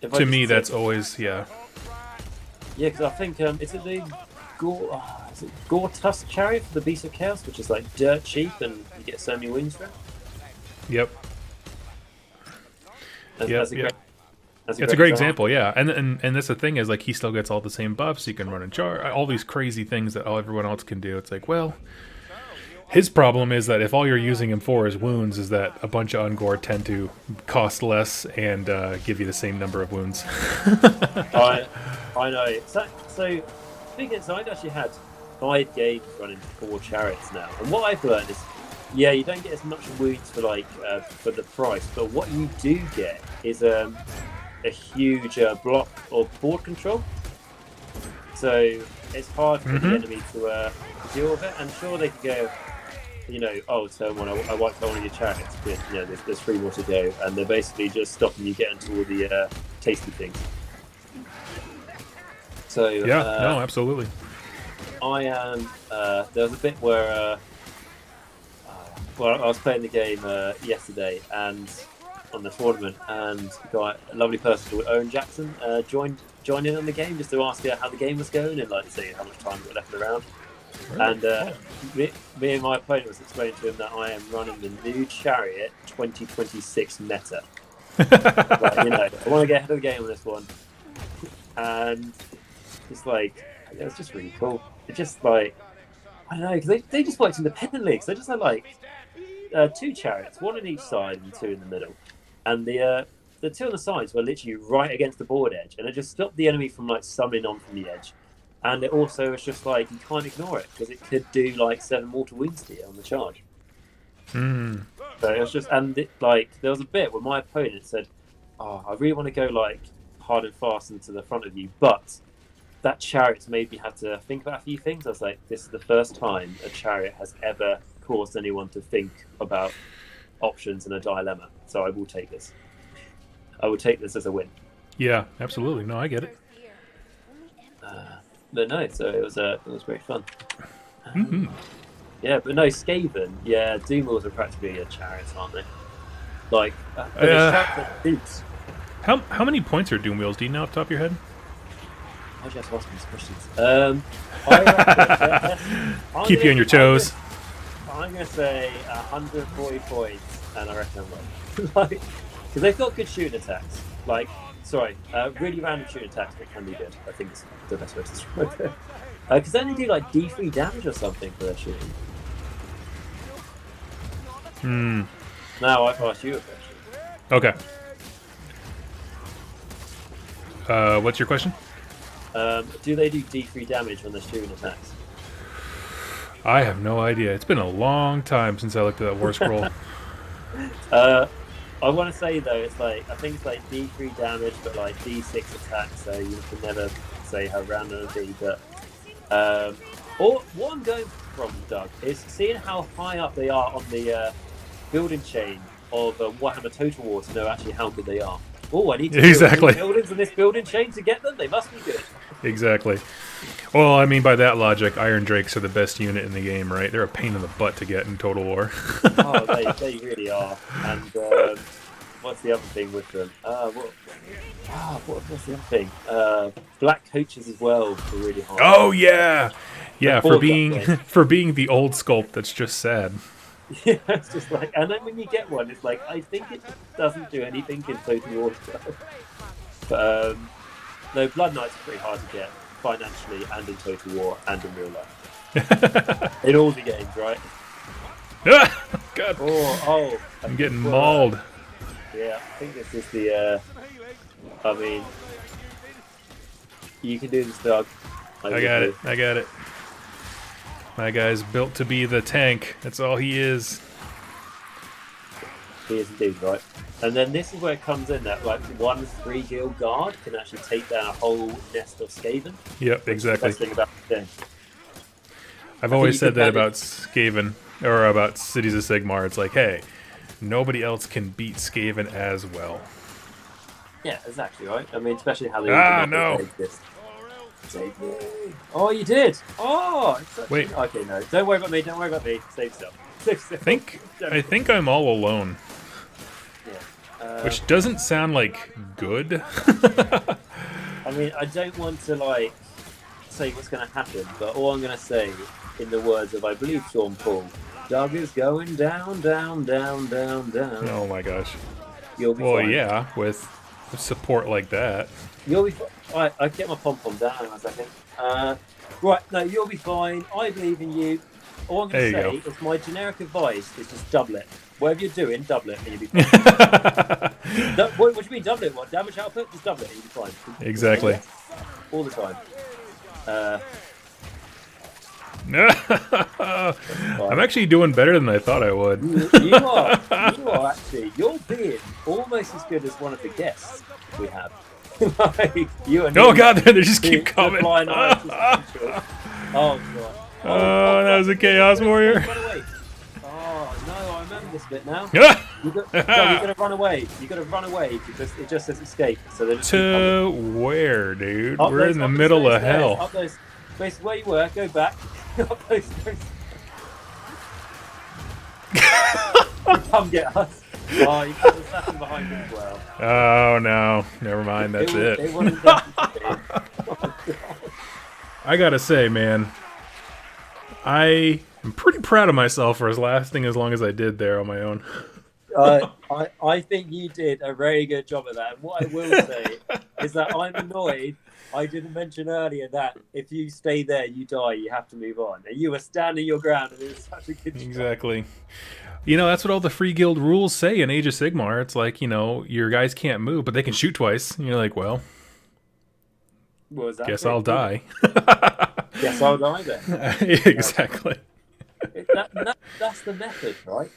D: if I
A: to
D: just
A: me,
D: take,
A: that's always
D: yeah, because I think is it the Gore Tusk chariot for the Beast of Chaos, which is like dirt cheap and you get so many wings for it.
A: Yep.
D: That's a
A: Yep.
D: great. That's
A: It's a great example, yeah. And that's the thing is like he still gets all the same buffs. He can run and charge, all these crazy things that everyone else can do. It's like, well, his problem is that if all you're using him for is wounds, is that a bunch of Ungor tend to cost less and give you the same number of wounds.
D: I know. So speaking, so I've actually had 5 games running 4 chariots now, and what I've learned is, yeah, you don't get as much wounds for for the price, but what you do get is a huge block or board control. So it's hard for the enemy to deal with it. And sure, they could go, oh, turn 1, I wiped out one of your chariots, but there's 3 more to go, and they're basically just stopping you getting to all the tasty things. So
A: Yeah, no, absolutely.
D: I am. There was a bit where, I was playing the game yesterday and on the tournament, and got a lovely person called Owen Jackson joined in on the game just to ask her how the game was going and like say how much time we got left around. And me and my opponent was explaining to him that I am running the new Chariot 2026 meta. I want to get ahead of the game on this one, and it's like it was just really cool. It's just like I don't know because they just worked independently. So they just had like 2 chariots, 1 on each side and 2 in the middle, and the 2 on the sides were literally right against the board edge, and it just stopped the enemy from like summoning on from the edge. And it also was just like you can't ignore it because it could do like 7 mortal wounds to you on the charge.
A: Mm.
D: So it was just there was a bit where my opponent said, "Oh, I really want to go like hard and fast into the front of you, but that chariot's made me have to think about a few things." I was like, "This is the first time a chariot has ever caused anyone to think about options in a dilemma. So I will take this. I will take this as a win."
A: Yeah, absolutely. No, I get it.
D: But no, so it was great fun.
A: Mm-hmm.
D: Yeah, but no, Skaven, yeah, Doom Wheels are practically a chariots, aren't they? Like, boots.
A: How many points are Doom Wheels? Do you know off the top of your head?
D: I just ask these questions. I reckon
A: Keep you on your toes.
D: I'm going to say 140 points, and I reckon I'm right. Because they've got good shooting attacks. Really random shooting attacks that can be good. I think it's the best way to describe it. Because then they do like D3 damage or something for their shooting. Now I've asked you a question.
A: Okay. What's your question?
D: Do they do D3 damage on their shooting attacks?
A: I have no idea. It's been a long time since I looked at that War Scroll.
D: I want to say though, it's like I think it's like D3 damage, but like D6 attack. So you can never say how random it'll be. But or what I'm going from, Doug, is seeing how high up they are on the building chain of Warhammer Total War to know actually how good they are. Oh, I need to build buildings in this building chain to get them. They must be good.
A: Exactly. Well, I mean, by that logic, Iron Drakes are the best unit in the game, right? They're a pain in the butt to get in Total War.
D: Oh, they really are. And what's the other thing with them? What's the other thing? Black coaches as well are really hard.
A: Oh yeah, yeah. For being
D: upgrade.
A: for being the old sculpt, that's just sad.
D: Yeah, it's just like, and then when you get one, it's like I think it doesn't do anything in Total War stuff. But no, Blood Knights are pretty hard to get financially and in Total War and in real life. In all the games, right?
A: God, I'm getting mauled.
D: Yeah, I think this is the. I mean, you can do this, Doug.
A: I got it. My guy's built to be the tank. That's all he is.
D: He is indeed, right? And then this is where it comes in that like 1 3-guild guard can actually take down a whole nest of Skaven.
A: Yep, exactly.
D: Best thing about the thing.
A: I've always said that about Skaven, or about Cities of Sigmar. It's like, hey, nobody else can beat Skaven as well.
D: Yeah, exactly, right? I mean, especially how they
A: no.
D: exist. Save me. Oh, you did. Oh, it's such
A: Wait.
D: Okay, no. Don't worry about me. Don't worry about me. Save yourself. Save yourself.
A: I think I'm all alone,
D: Yeah.
A: which doesn't sound like good.
D: I mean, I don't want to like say what's going to happen, but all I'm going to say, in the words of I believe Sean Paul, Doug is going down, down, down, down, down.
A: Oh my gosh.
D: You'll be
A: Well,
D: fine.
A: yeah, with support like that.
D: You'll be fine. I get my pom pom down in a second. Right, no, you'll be fine. I believe in you. All I'm going
A: There
D: to
A: you
D: say is my generic advice is just double it. Whatever you're doing, double it and you'll be fine. What do you mean double it? What damage output? Just double it and you'll be fine.
A: Exactly.
D: All the time.
A: I'm actually doing better than I thought I would.
D: You are actually, you're being almost as good as one of the guests we have. Like, you and
A: Oh god, they just keep coming.
D: Oh god.
A: Oh, that was a Chaos Warrior.
D: Run away. Oh no, I remember this bit now.
A: Ah!
D: You gotta run away. You gotta run away because it just says escape. So they just keep coming.
A: To where, dude?
D: Up
A: We're
D: those-
A: in the
D: up those
A: middle of
D: stairs,
A: hell.
D: Up those, basically where you were, go back. Up those stairs. Come get us. Oh, you put the nothing behind you as well.
A: Oh no, never mind. That's
D: They
A: it.
D: wouldn't let you in. Oh, God.
A: I gotta say, man, I am pretty proud of myself for lasting as long as I did there on my own.
D: I think you did a very good job of that. And what I will say is that I'm annoyed. I didn't mention earlier that if you stay there, you die. You have to move on. And you were standing your ground, and it was such a good job.
A: Exactly. You know, that's what all the free guild rules say in Age of Sigmar. It's like, you know, your guys can't move, but they can shoot twice. And you're like, well,
D: What was that?
A: guess I'll die.
D: Guess I'll die then.
A: Exactly.
D: That's the method, right?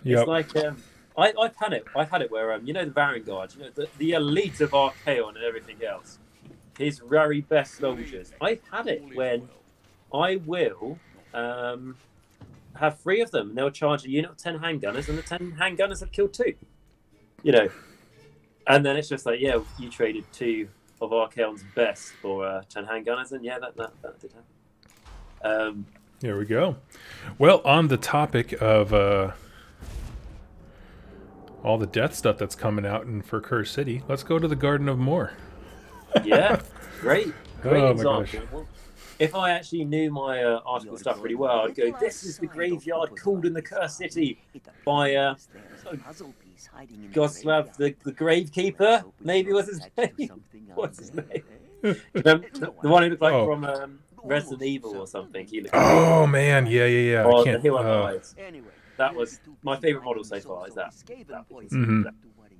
A: Yep.
D: It's like I've had it where you know the Vanguard, you know the elite of Archaon and everything else, his very best soldiers. I've had it when I will have 3 of them, and they'll charge a unit of 10 handgunners, and the 10 handgunners have killed 2. You know, and then it's just like, yeah, you traded 2 of Archaon's best for 10 handgunners, and yeah, that did happen.
A: There we go. Well, on the topic of all the death stuff that's coming out for Curse City, let's go to the Garden of Moor.
D: Yeah, great
A: Oh my
D: example.
A: gosh.
D: If I actually knew my article stuff pretty well, I'd go, this is the graveyard called in the Cursed City by Goslav the Gravekeeper, maybe was his name. What's his name? The one who looked like from Resident Evil or something. He looked
A: Oh man, yeah.
D: or
A: I
D: the
A: can't.
D: Hill on Eyes. That was my favourite model so far, is that was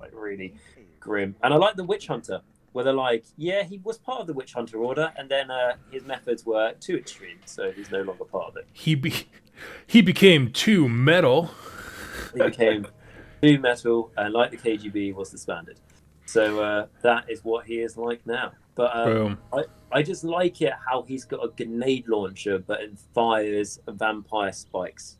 D: like really grim. And I like the Witch Hunter, where they're like, yeah, he was part of the Witch Hunter Order, and then his methods were too extreme, so he's no longer part of it.
A: He became too metal.
D: He became too metal, and like the KGB, was disbanded. So that is what he is like now. But
A: Boom.
D: I just like it how he's got a grenade launcher, but it fires vampire spikes.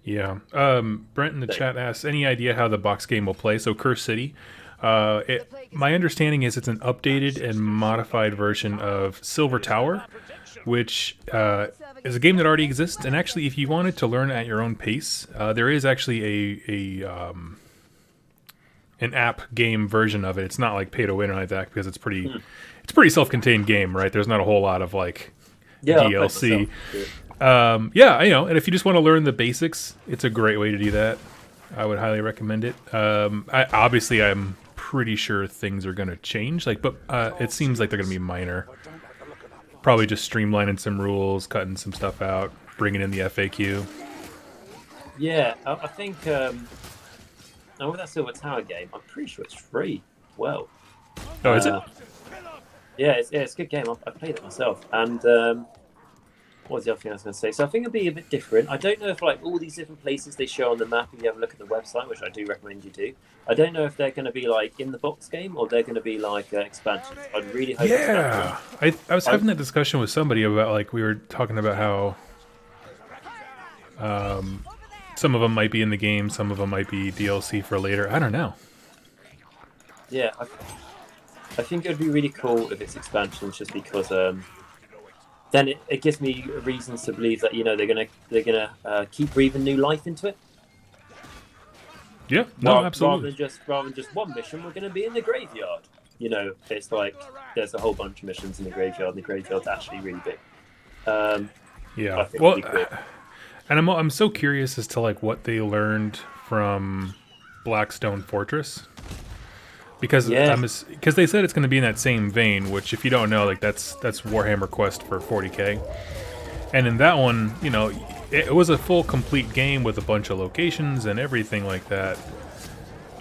A: Yeah. Brent in the chat asks, any idea how the box game will play? So Curse City. My understanding is it's an updated and modified version of Silver Tower, which is a game that already exists. And actually, if you wanted to learn at your own pace, there is actually an app game version of it. It's not like pay to win or like that, because it's pretty self-contained game, right? There's not a whole lot of like DLC. Yeah, I know. And if you just want to learn the basics, it's a great way to do that. I would highly recommend it. I'm pretty sure things are going to change, but it seems like they're going to be minor. Probably just streamlining some rules, cutting some stuff out, bringing in the FAQ.
D: Yeah, I think with that Silver Tower game, I'm pretty sure it's free. Well,
A: Oh, is it?
D: Yeah, it's a good game. I played it myself, and what was the other thing I was going to say? So I think it'll be a bit different. I don't know if like all these different places they show on the map, if you have a look at the website, which I do recommend you do. I don't know if they're going to be like in the box game or they're going to be like expansions. I'd really hope.
A: Yeah, I was having that discussion with somebody about we were talking about how some of them might be in the game, some of them might be DLC for later. I don't know.
D: Yeah, I think it would be really cool if it's expansions, just because then it gives me reasons to believe that they're gonna keep breathing new life into it.
A: Yeah, no,
D: Rather
A: absolutely.
D: rather than just one mission, we're gonna be in the graveyard. It's like there's a whole bunch of missions in the graveyard, and the graveyard's actually really big. I
A: Yeah.
D: think
A: Well,
D: it'd be cool.
A: and I'm so curious as to like what they learned from Blackstone Fortress. Because
D: Yeah.
A: because they said it's going to be in that same vein, which if you don't know, like that's Warhammer Quest for 40K. And in that one, it was a full complete game with a bunch of locations and everything like that.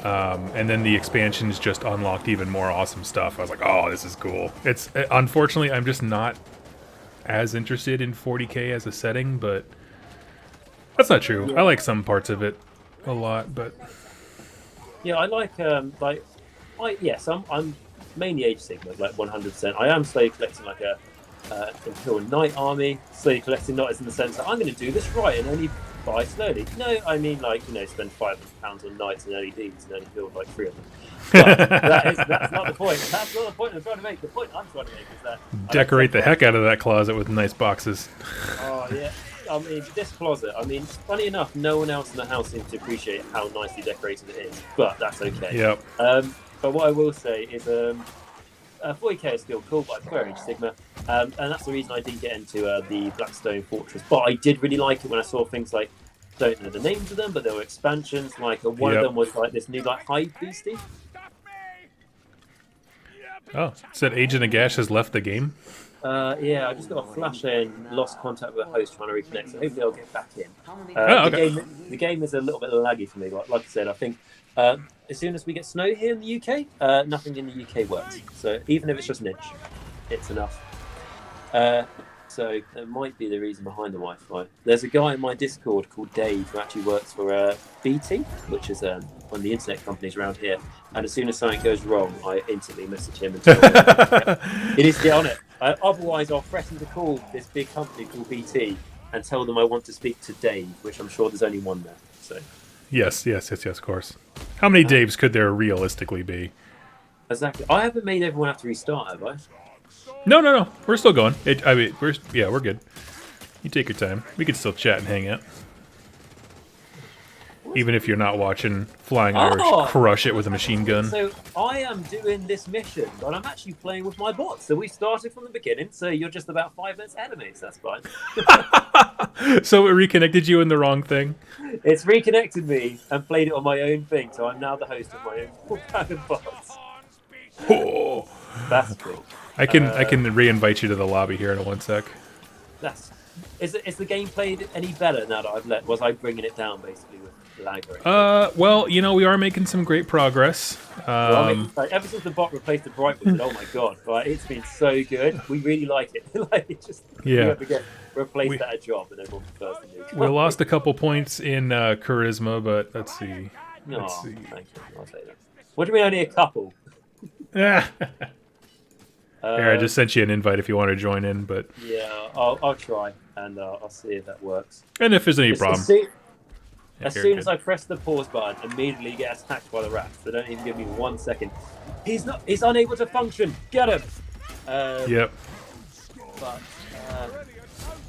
A: And then the expansions just unlocked even more awesome stuff. I was like, oh, this is cool. It's unfortunately, I'm just not as interested in 40K as a setting, but that's not true. I like some parts of it a lot, but
D: Yeah, I I'm mainly Age of Sigma, like 100%. I am slowly collecting like a Imperial Knight army, slowly collecting knights in the sense that I'm going to do this right and only buy slowly. No, I mean spend £500 on knights and LEDs and only build like 3 of them. But that's not the point. That's not the point I'm trying to make. The point I'm trying to make is that
A: decorate the heck out of that closet with nice boxes.
D: Oh yeah. I mean, this closet, funny enough, no one else in the house seems to appreciate how nicely decorated it is, but that's okay.
A: Yep.
D: But what I will say is 40K is still cool, but I prefer Age of Sigma, and that's the reason I didn't get into the Blackstone Fortress. But I did really like it when I saw things like, don't know the names of them, but there were expansions, like one of them was like this new like hive beastie.
A: Oh, said Agent Agash has left the game.
D: Yeah, I just got a flash in, lost contact with a host trying to reconnect, so hopefully I'll get back in.
A: Okay.
D: The game is a little bit laggy for me, but like I said, I think as soon as we get snow here in the UK, nothing in the UK works. So even if it's just an inch, it's enough. So that might be the reason behind the Wi-Fi. There's a guy in my Discord called Dave who actually works for BT, which is one of the internet companies around here. And as soon as something goes wrong, I instantly message him and tell him he needs to get on it. Otherwise, I'll threaten to call this big company called BT and tell them I want to speak to Dave, which I'm sure there's only one there. So
A: Yes, of course. How many Daves could there realistically be?
D: exactly. I haven't made everyone have to restart, have I?
A: No. We're still going. We're good. You take your time. We can still chat and hang out. Even if you're not watching Flying Irish crush it with a machine gun.
D: So I am doing this mission, but I'm actually playing with my bot. So we started from the beginning, so you're just about 5 minutes ahead of me, so that's fine.
A: So it reconnected you in the wrong thing?
D: It's reconnected me and played it on my own thing, so I'm now the host of my own kind of bots.
A: Oh.
D: That's cool.
A: I can re-invite you to the lobby here in 1 sec.
D: Is the game played any better now that was I bringing it down basically with lag?
A: Well, we are making some great progress.
D: Ever since the bot replaced the Brightwood, oh my god, it's been so good. We really like it. We have to get replaced at a job and everyone prefers the new.
A: We lost a couple points in charisma, but let's see.
D: Thank you. I'll say that. What do you mean only a couple?
A: Here, I just sent you an invite if you want to join in, but
D: yeah, I'll try and I'll see if that works.
A: And if there's any problem.
D: As soon as I press the pause button, immediately get attacked by the rats. They don't even give me 1 second. He's unable to function. Get him.
A: Yep.
D: But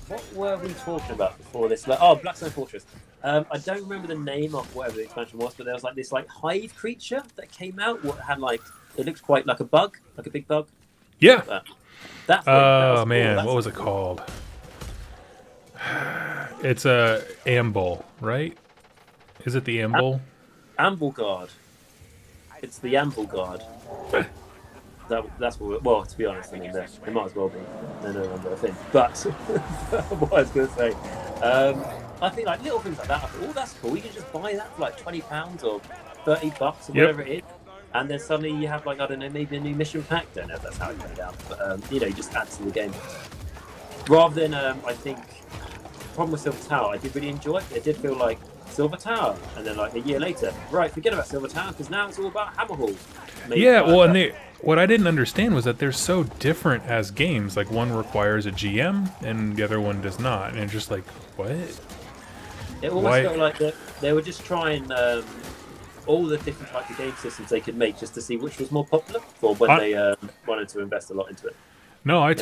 D: what were we talking about before this? Blackstone Fortress. I don't remember the name of whatever the expansion was, but there was like this like hive creature that came out. What had it looked quite like a bug, like a big bug.
A: Yeah.
D: That
A: oh man, what was it called? It's a Amble, right? Is it the Amble?
D: Amble Guard. It's the Amble Guard. That's what. To be honest, I mean, they might as well be. They're no longer a thing. But what I was going to say, I think like little things like that. I thought, that's cool. You can just buy that for like £20 or $30 or whatever it is. And then suddenly you have like, I don't know, maybe a new mission pack. Don't know if that's how it goes down, but you just add to the game. Rather than, I think, the problem with Silver Tower, I did really enjoy it. It did feel like Silver Tower, and then like a year later, right, forget about Silver Tower because now it's all about Hammerhall.
A: What I didn't understand was that they're so different as games. Like one requires a GM and the other one does not, and it's just like, what?
D: It almost felt like they were just trying. all the different types of game systems they could make just to see which was more popular for when they wanted to invest a lot into it.
A: No, I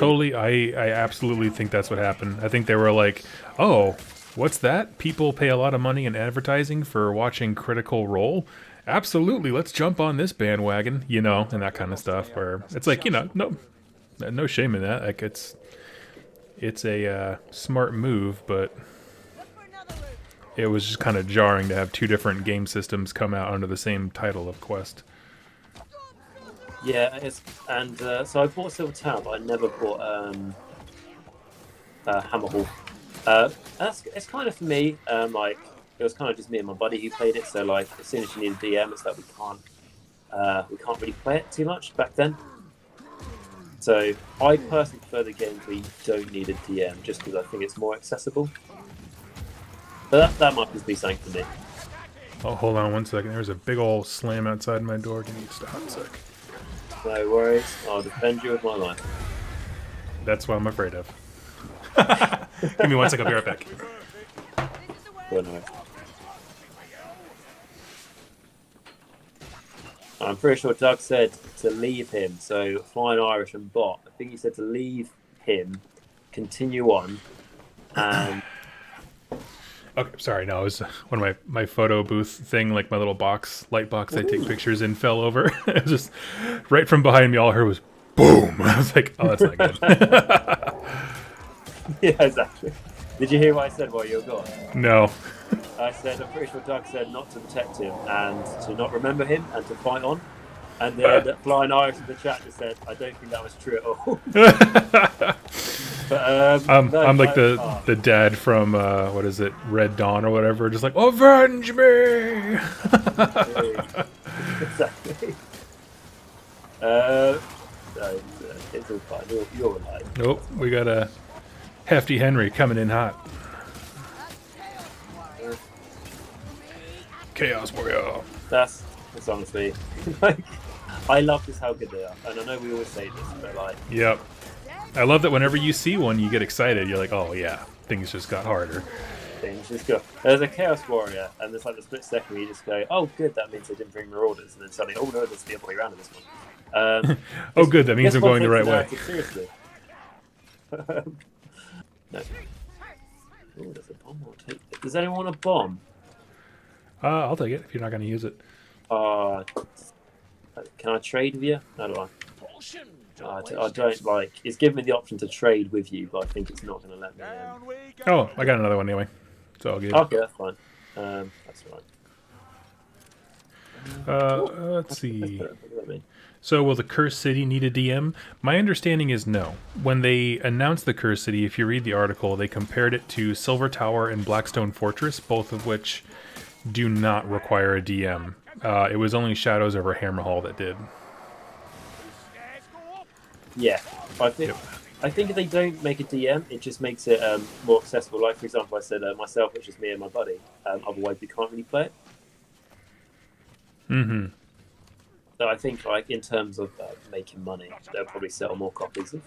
A: absolutely think that's what happened. I think they were like, oh, what's that? People pay a lot of money in advertising for watching Critical Role? Absolutely, let's jump on this bandwagon, and that kind of stuff. Where it's like, no shame in that. Like it's a smart move, but it was just kind of jarring to have two different game systems come out under the same title of Quest.
D: Yeah, so I bought Silver Tower, but I never bought Hammerhall. It's kind of for me. Like it was kind of just me and my buddy who played it. So like as soon as you need a DM, it's like we can't really play it too much back then. So I personally prefer the games where you don't need a DM, just because I think it's more accessible. But that might just be something for me.
A: Oh, hold on one second. There's a big old slam outside my door. Give me just a hot sec.
D: No worries. I'll defend you with my life.
A: That's what I'm afraid of. Give me 1 second. I'll be right back.
D: Well, no. I'm pretty sure Doug said to leave him. So Flying Irish and Bot. I think he said to leave him, continue on, and.
A: Okay, sorry. No, it was one of my photo booth thing, like my little light box I take pictures in, fell over. It was just right from behind me. All I heard was boom. I was like, oh, that's not good.
D: Yeah, exactly. Did you hear what I said while you were gone?
A: No.
D: I said, I'm pretty sure Doug said not to protect him and to not remember him and to fight on. And then Flying Irish in the chat just said, I don't think that was true at all. But,
A: I'm like the dad from what is it, Red Dawn or whatever, just like avenge me.
D: Exactly. No, it's all fine. You're alive.
A: Nope, we got a hefty Henry coming in hot. Chaos Warrior.
D: That's honestly like I love just how good they are, and I know we always say this, but like,
A: yep. I love that whenever you see one, you get excited. You're like, oh yeah, things just got harder.
D: Things just go. There's a Chaos Warrior, and there's like the split second where you just go, oh good, that means they didn't bring more orders, and then suddenly, oh no, there's the other way around in this one.
A: Oh good, that means I'm going the right way.
D: Seriously. No. Oh, there's a bomb. I'll take it. Does anyone want a bomb?
A: I'll take it if you're not going to use it.
D: Can I trade with you? How do I? I don't like. It's giving me the option to trade with you, but I think it's not going to let me.
A: Oh, I got another one anyway. It's all good.
D: Okay, that's fine. That's right.
A: Let's see. So, will the Cursed City need a DM? My understanding is no. When they announced the Cursed City, if you read the article, they compared it to Silver Tower and Blackstone Fortress, both of which do not require a DM. It was only Shadows over Hammerhall that did.
D: Yeah, I think if they don't make a DM, it just makes it more accessible. Like, for example, I said myself, which is me and my buddy. Otherwise, we can't really play it.
A: Mm-hmm.
D: So I think, like, in terms of making money, they'll probably sell more copies of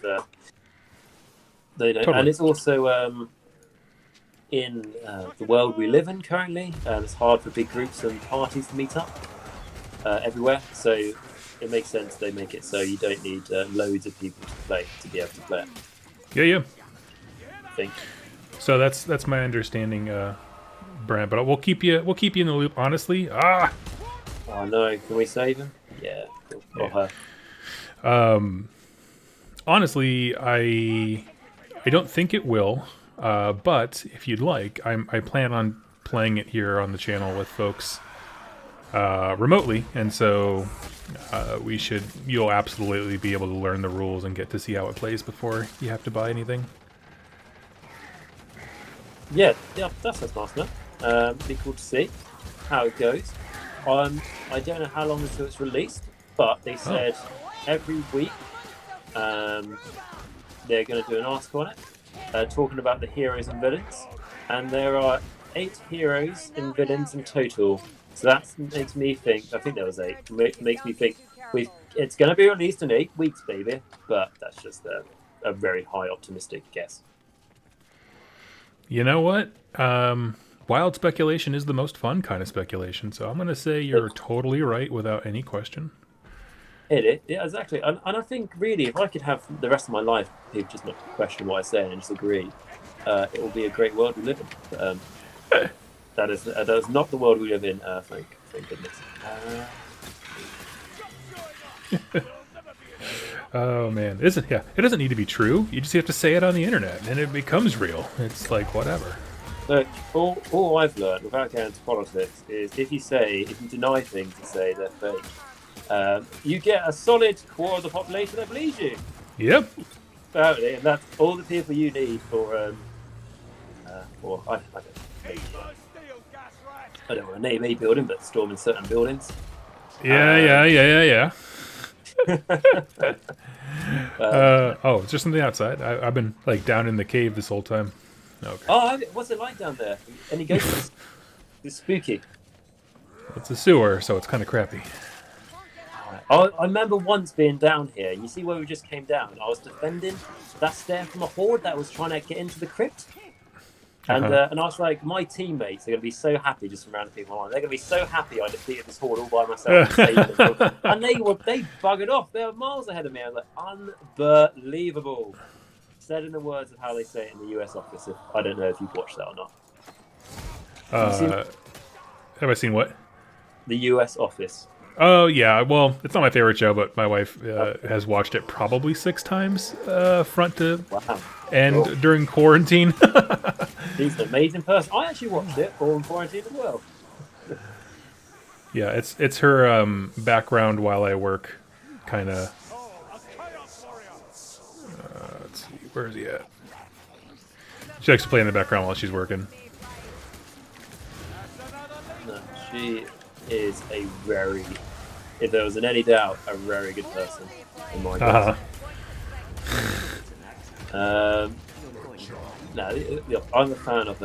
D: they don't.
A: Totally.
D: And it's also in the world we live in currently, it's hard for big groups and parties to meet up everywhere. So it makes sense they make it so you don't need loads of people to be able to play it.
A: Yeah.
D: I think.
A: So that's my understanding, Brent. But we'll keep you in the loop. Honestly,
D: Oh no! Can we save him? Yeah. Or her.
A: Honestly, I don't think it will. But if you'd like, I plan on playing it here on the channel with folks remotely, and so you'll absolutely be able to learn the rules and get to see how it plays before you have to buy anything.
D: Yeah, that sounds nice enough. Be cool to see how it goes. I don't know how long until it's released, but they said every week they're going to do an article on it, talking about the heroes and villains, and there are 8 heroes and villains in total. So that makes me think. I think there was 8. Makes me think it's going to be released in 8 weeks, baby. But that's just a very high optimistic guess.
A: You know what? wild speculation is the most fun kind of speculation. So I'm going to say you're totally right without any question.
D: Yeah, exactly. And I think really, if I could have the rest of my life, people just not question what I say and just agree, it will be a great world we live in. But, that is not the world we live in. Thank goodness.
A: Oh man, it doesn't need to be true. You just have to say it on the internet, and it becomes real. It's like whatever.
D: Look, all I've learned without getting into politics is if you deny things and say they're fake, you get a solid quarter of the population that believes you.
A: Yep.
D: Apparently, and that's all the people you need for I don't want to name a building, but storming certain buildings.
A: Yeah. Oh, it's just on the outside. I've been like down in the cave this whole time. Okay.
D: Oh, what's it like down there? Any ghosts? It's spooky.
A: It's a sewer, so it's kind of crappy.
D: I remember once being down here. You see where we just came down? I was defending that stair from a horde that was trying to get into the crypt. And I was like, my teammates are going to be so happy just from random people online. They're going to be so happy I defeated this horde all by myself. And they buggered off. They were miles ahead of me. I was like, unbelievable. Said in the words of how they say it in the US office. I don't know if you've watched that or not.
A: Have I seen what?
D: The US office.
A: Oh yeah, well, it's not my favorite show, but my wife has watched it probably 6 times, front to end during quarantine.
D: He's an amazing person. I actually watched it all in quarantine as well.
A: Yeah, it's her background while I work, kind of. Let's see, where is he at? She likes to play in the background while she's working.
D: No, she is a very, if there was any doubt, a very good person in my eyes. I'm a fan of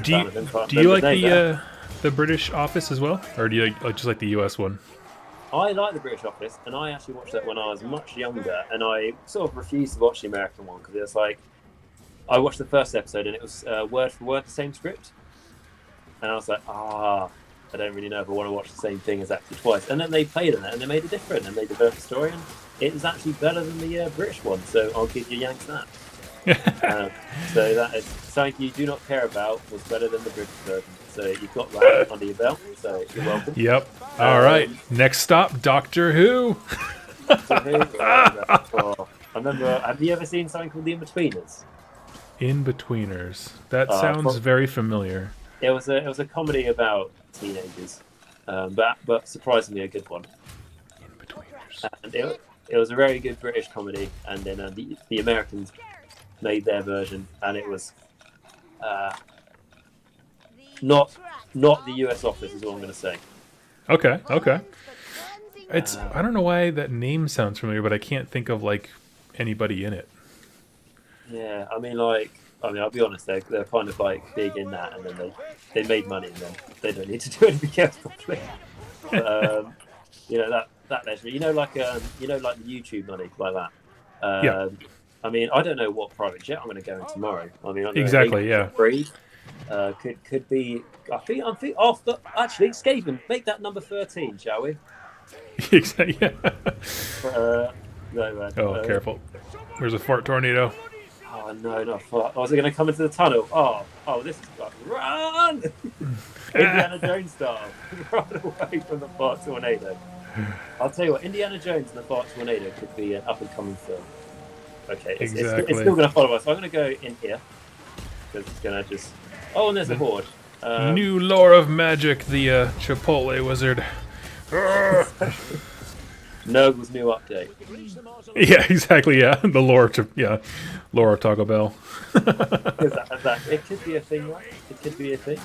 A: do you like the British Office as well, or do you just like the US one?
D: I like the British Office, and I actually watched that when I was much younger, and I sort of refused to watch the American one because it was like, I watched the first episode and it was word for word the same script, and I was like, I don't really know if I want to watch the same thing as actually twice. And then they played on it and they made it different and they developed the story, and it was actually better than the British one. So I'll give you Yanks that. So that is something you do not care about was better than the British version. So you've got that under your belt. So you're welcome.
A: Yep. All right. Next stop, Doctor Who.
D: I remember. Have you ever seen something called The In-Betweeners?
A: In-Betweeners. That sounds very familiar.
D: It was a comedy about teenagers, but surprisingly a good one.
A: In-Betweeners.
D: And it was a very good British comedy, and then the Americans made their version, and it was not the US Office is all I'm going to say.
A: Okay. It's I don't know why that name sounds familiar, but I can't think of like anybody in it.
D: Yeah, I mean, I'll be honest, they're kind of like big in that, and then they made money, and then they don't need to do anything else properly. But, that leisure, like the YouTube money like that.
A: Yeah.
D: I mean, I don't know what private jet I'm going to go in tomorrow. I mean,
A: exactly, yeah.
D: Free. Could be. I think off the. Actually, Skaven, make that number 13, shall we?
A: Exactly. Yeah.
D: No, man.
A: Oh, careful! There's a fart tornado.
D: Oh no, not fart! Was it going to come into the tunnel? Oh, this is like run! Indiana Jones style, run away from the fart tornado. I'll tell you what, Indiana Jones and the fart tornado could be an up and coming film. Okay, it's still going to follow us. So I'm going to go in here because it's going to just. Oh, and there's a horde.
A: New lore of magic, the Chipotle wizard.
D: Nurgle's new update.
A: Yeah, exactly. Yeah, the lore of Taco Bell.
D: It could be a thing, right? It could be a thing.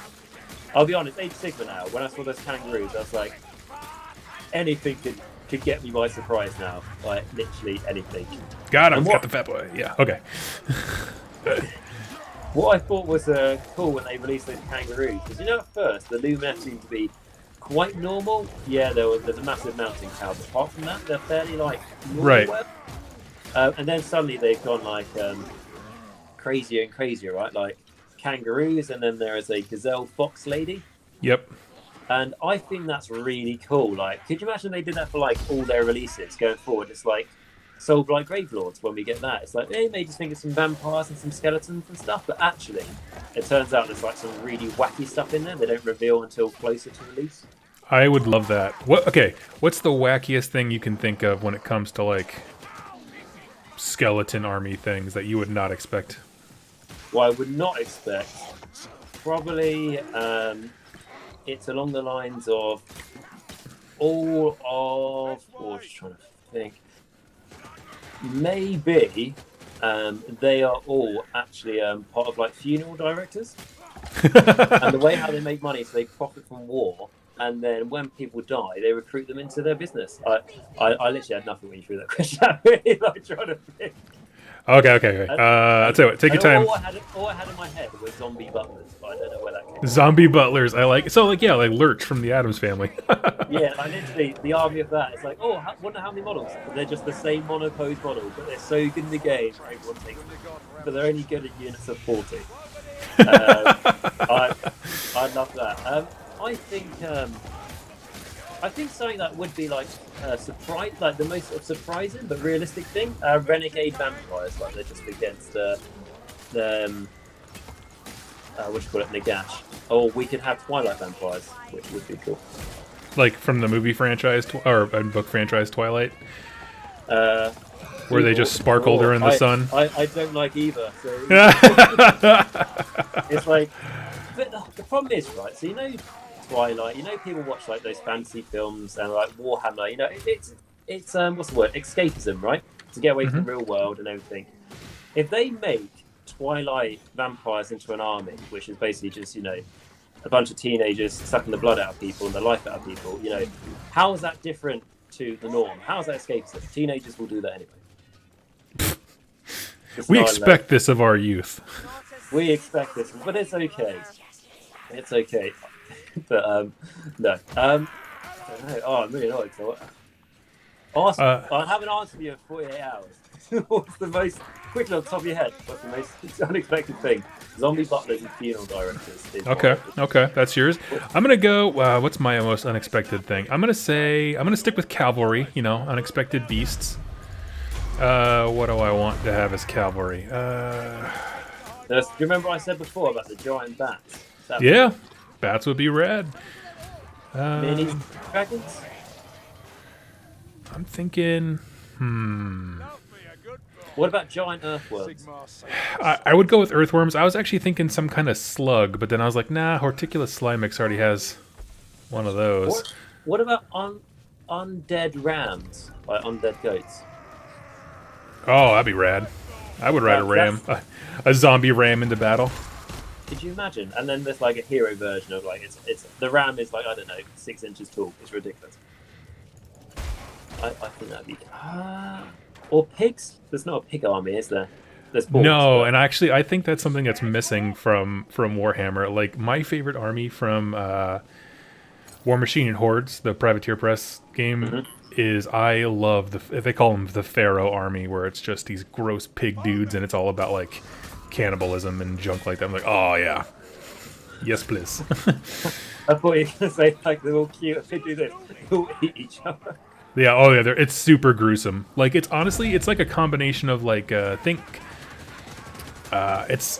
D: I'll be honest, Age of Sigmar now. When I saw those kangaroos, I was like, anything could get me by surprise now. Like literally anything.
A: Got him. Got the fat boy. Yeah. Okay.
D: What I thought was cool when they released those kangaroos was, at first the Lumia seemed to be quite normal. Yeah, there's a massive mounting tower, but apart from that, they're fairly like normal.
A: Right.
D: And then suddenly they've gone like crazier and crazier, right? Like kangaroos, and then there is a gazelle fox lady.
A: Yep.
D: And I think that's really cool. Like, could you imagine they did that for like all their releases going forward? It's like Soul Blight Gravelords when we get that. It's like they may just think it's some vampires and some skeletons and stuff, but actually, it turns out there's like some really wacky stuff in there. They don't reveal until closer to release.
A: I would love that. What? Okay, what's the wackiest thing you can think of when it comes to like skeleton army things that you would not expect?
D: Well, I would not expect. Probably, it's along the lines of all of. Oh, just trying to think. Maybe they are all actually part of like funeral directors, and the way how they make money is they profit from war, and then when people die, they recruit them into their business. I literally had nothing when you threw that question at me. Like trying to think.
A: Okay. I'll tell you what. Take your time.
D: All I had in my head was zombie butlers, but I don't know where that came from.
A: Zombie butlers. I like. So like like Lurch from the Addams Family.
D: Yeah, like literally the army of that. It's like, oh, wonder how many models. They're just the same monopose model, but they're so good in the game. Everyone takes them, but they're only good at units of 40. I love that. I think something that would be like surprise, like the most sort of surprising but realistic thing. Renegade vampires, like they're just against the what do you call it, Nagash. Or we could have Twilight vampires, which would be cool.
A: Like from the movie franchise or book franchise Twilight, where they just sparkle during the sun.
D: I don't like either. So it's like, but the problem is, right? So you know Twilight. You know people watch like those fantasy films and like Warhammer. You know it's what's the word? Escapism, right? To get away from the real world and everything. If they make Twilight vampires into an army, which is basically just a bunch of teenagers sucking the blood out of people and the life out of people, how is that different to the norm? How is that escapism? Teenagers will do that anyway.
A: We expect this of our youth.
D: We expect this, but it's okay. It's okay. But no. I don't know. Oh, I'm really annoyed. I haven't answered you in 48 hours. What's the most, quickly on the top of your head, what's the most unexpected thing? Zombie butlers and funeral directors.
A: Okay, that's yours. I'm gonna go. What's my most unexpected thing? I'm gonna stick with cavalry. Unexpected beasts. What do I want to have as cavalry?
D: Do you remember what I said before about the giant bats?
A: Yeah, bats would be rad.
D: Mini dragons?
A: I'm thinking.
D: What about giant earthworms?
A: I would go with earthworms. I was actually thinking some kind of slug, but then I was like, nah, Horticulus Slimix already has one of those.
D: What about undead rams? Like undead goats?
A: Oh, that'd be rad. I would ride a ram. A zombie ram into battle.
D: Could you imagine? And then there's like a hero version of like it's the ram is like, I don't know, 6 inches tall. It's ridiculous. I think that'd be or pigs. There's not a pig army, is there? There's balls,
A: no,
D: but...
A: and actually I think that's something that's missing from Warhammer. Like my favorite army from War Machine and Hordes, the Privateer Press game, is I love they call them the Pharaoh army, where it's just these gross pig dudes and it's all about like cannibalism and junk like that. I'm like, oh yeah, yes please.
D: I thought you were gonna say like they're all cute. If they do this, they all eat each other.
A: Yeah, oh yeah, it's super gruesome. Like it's like a combination of like I guess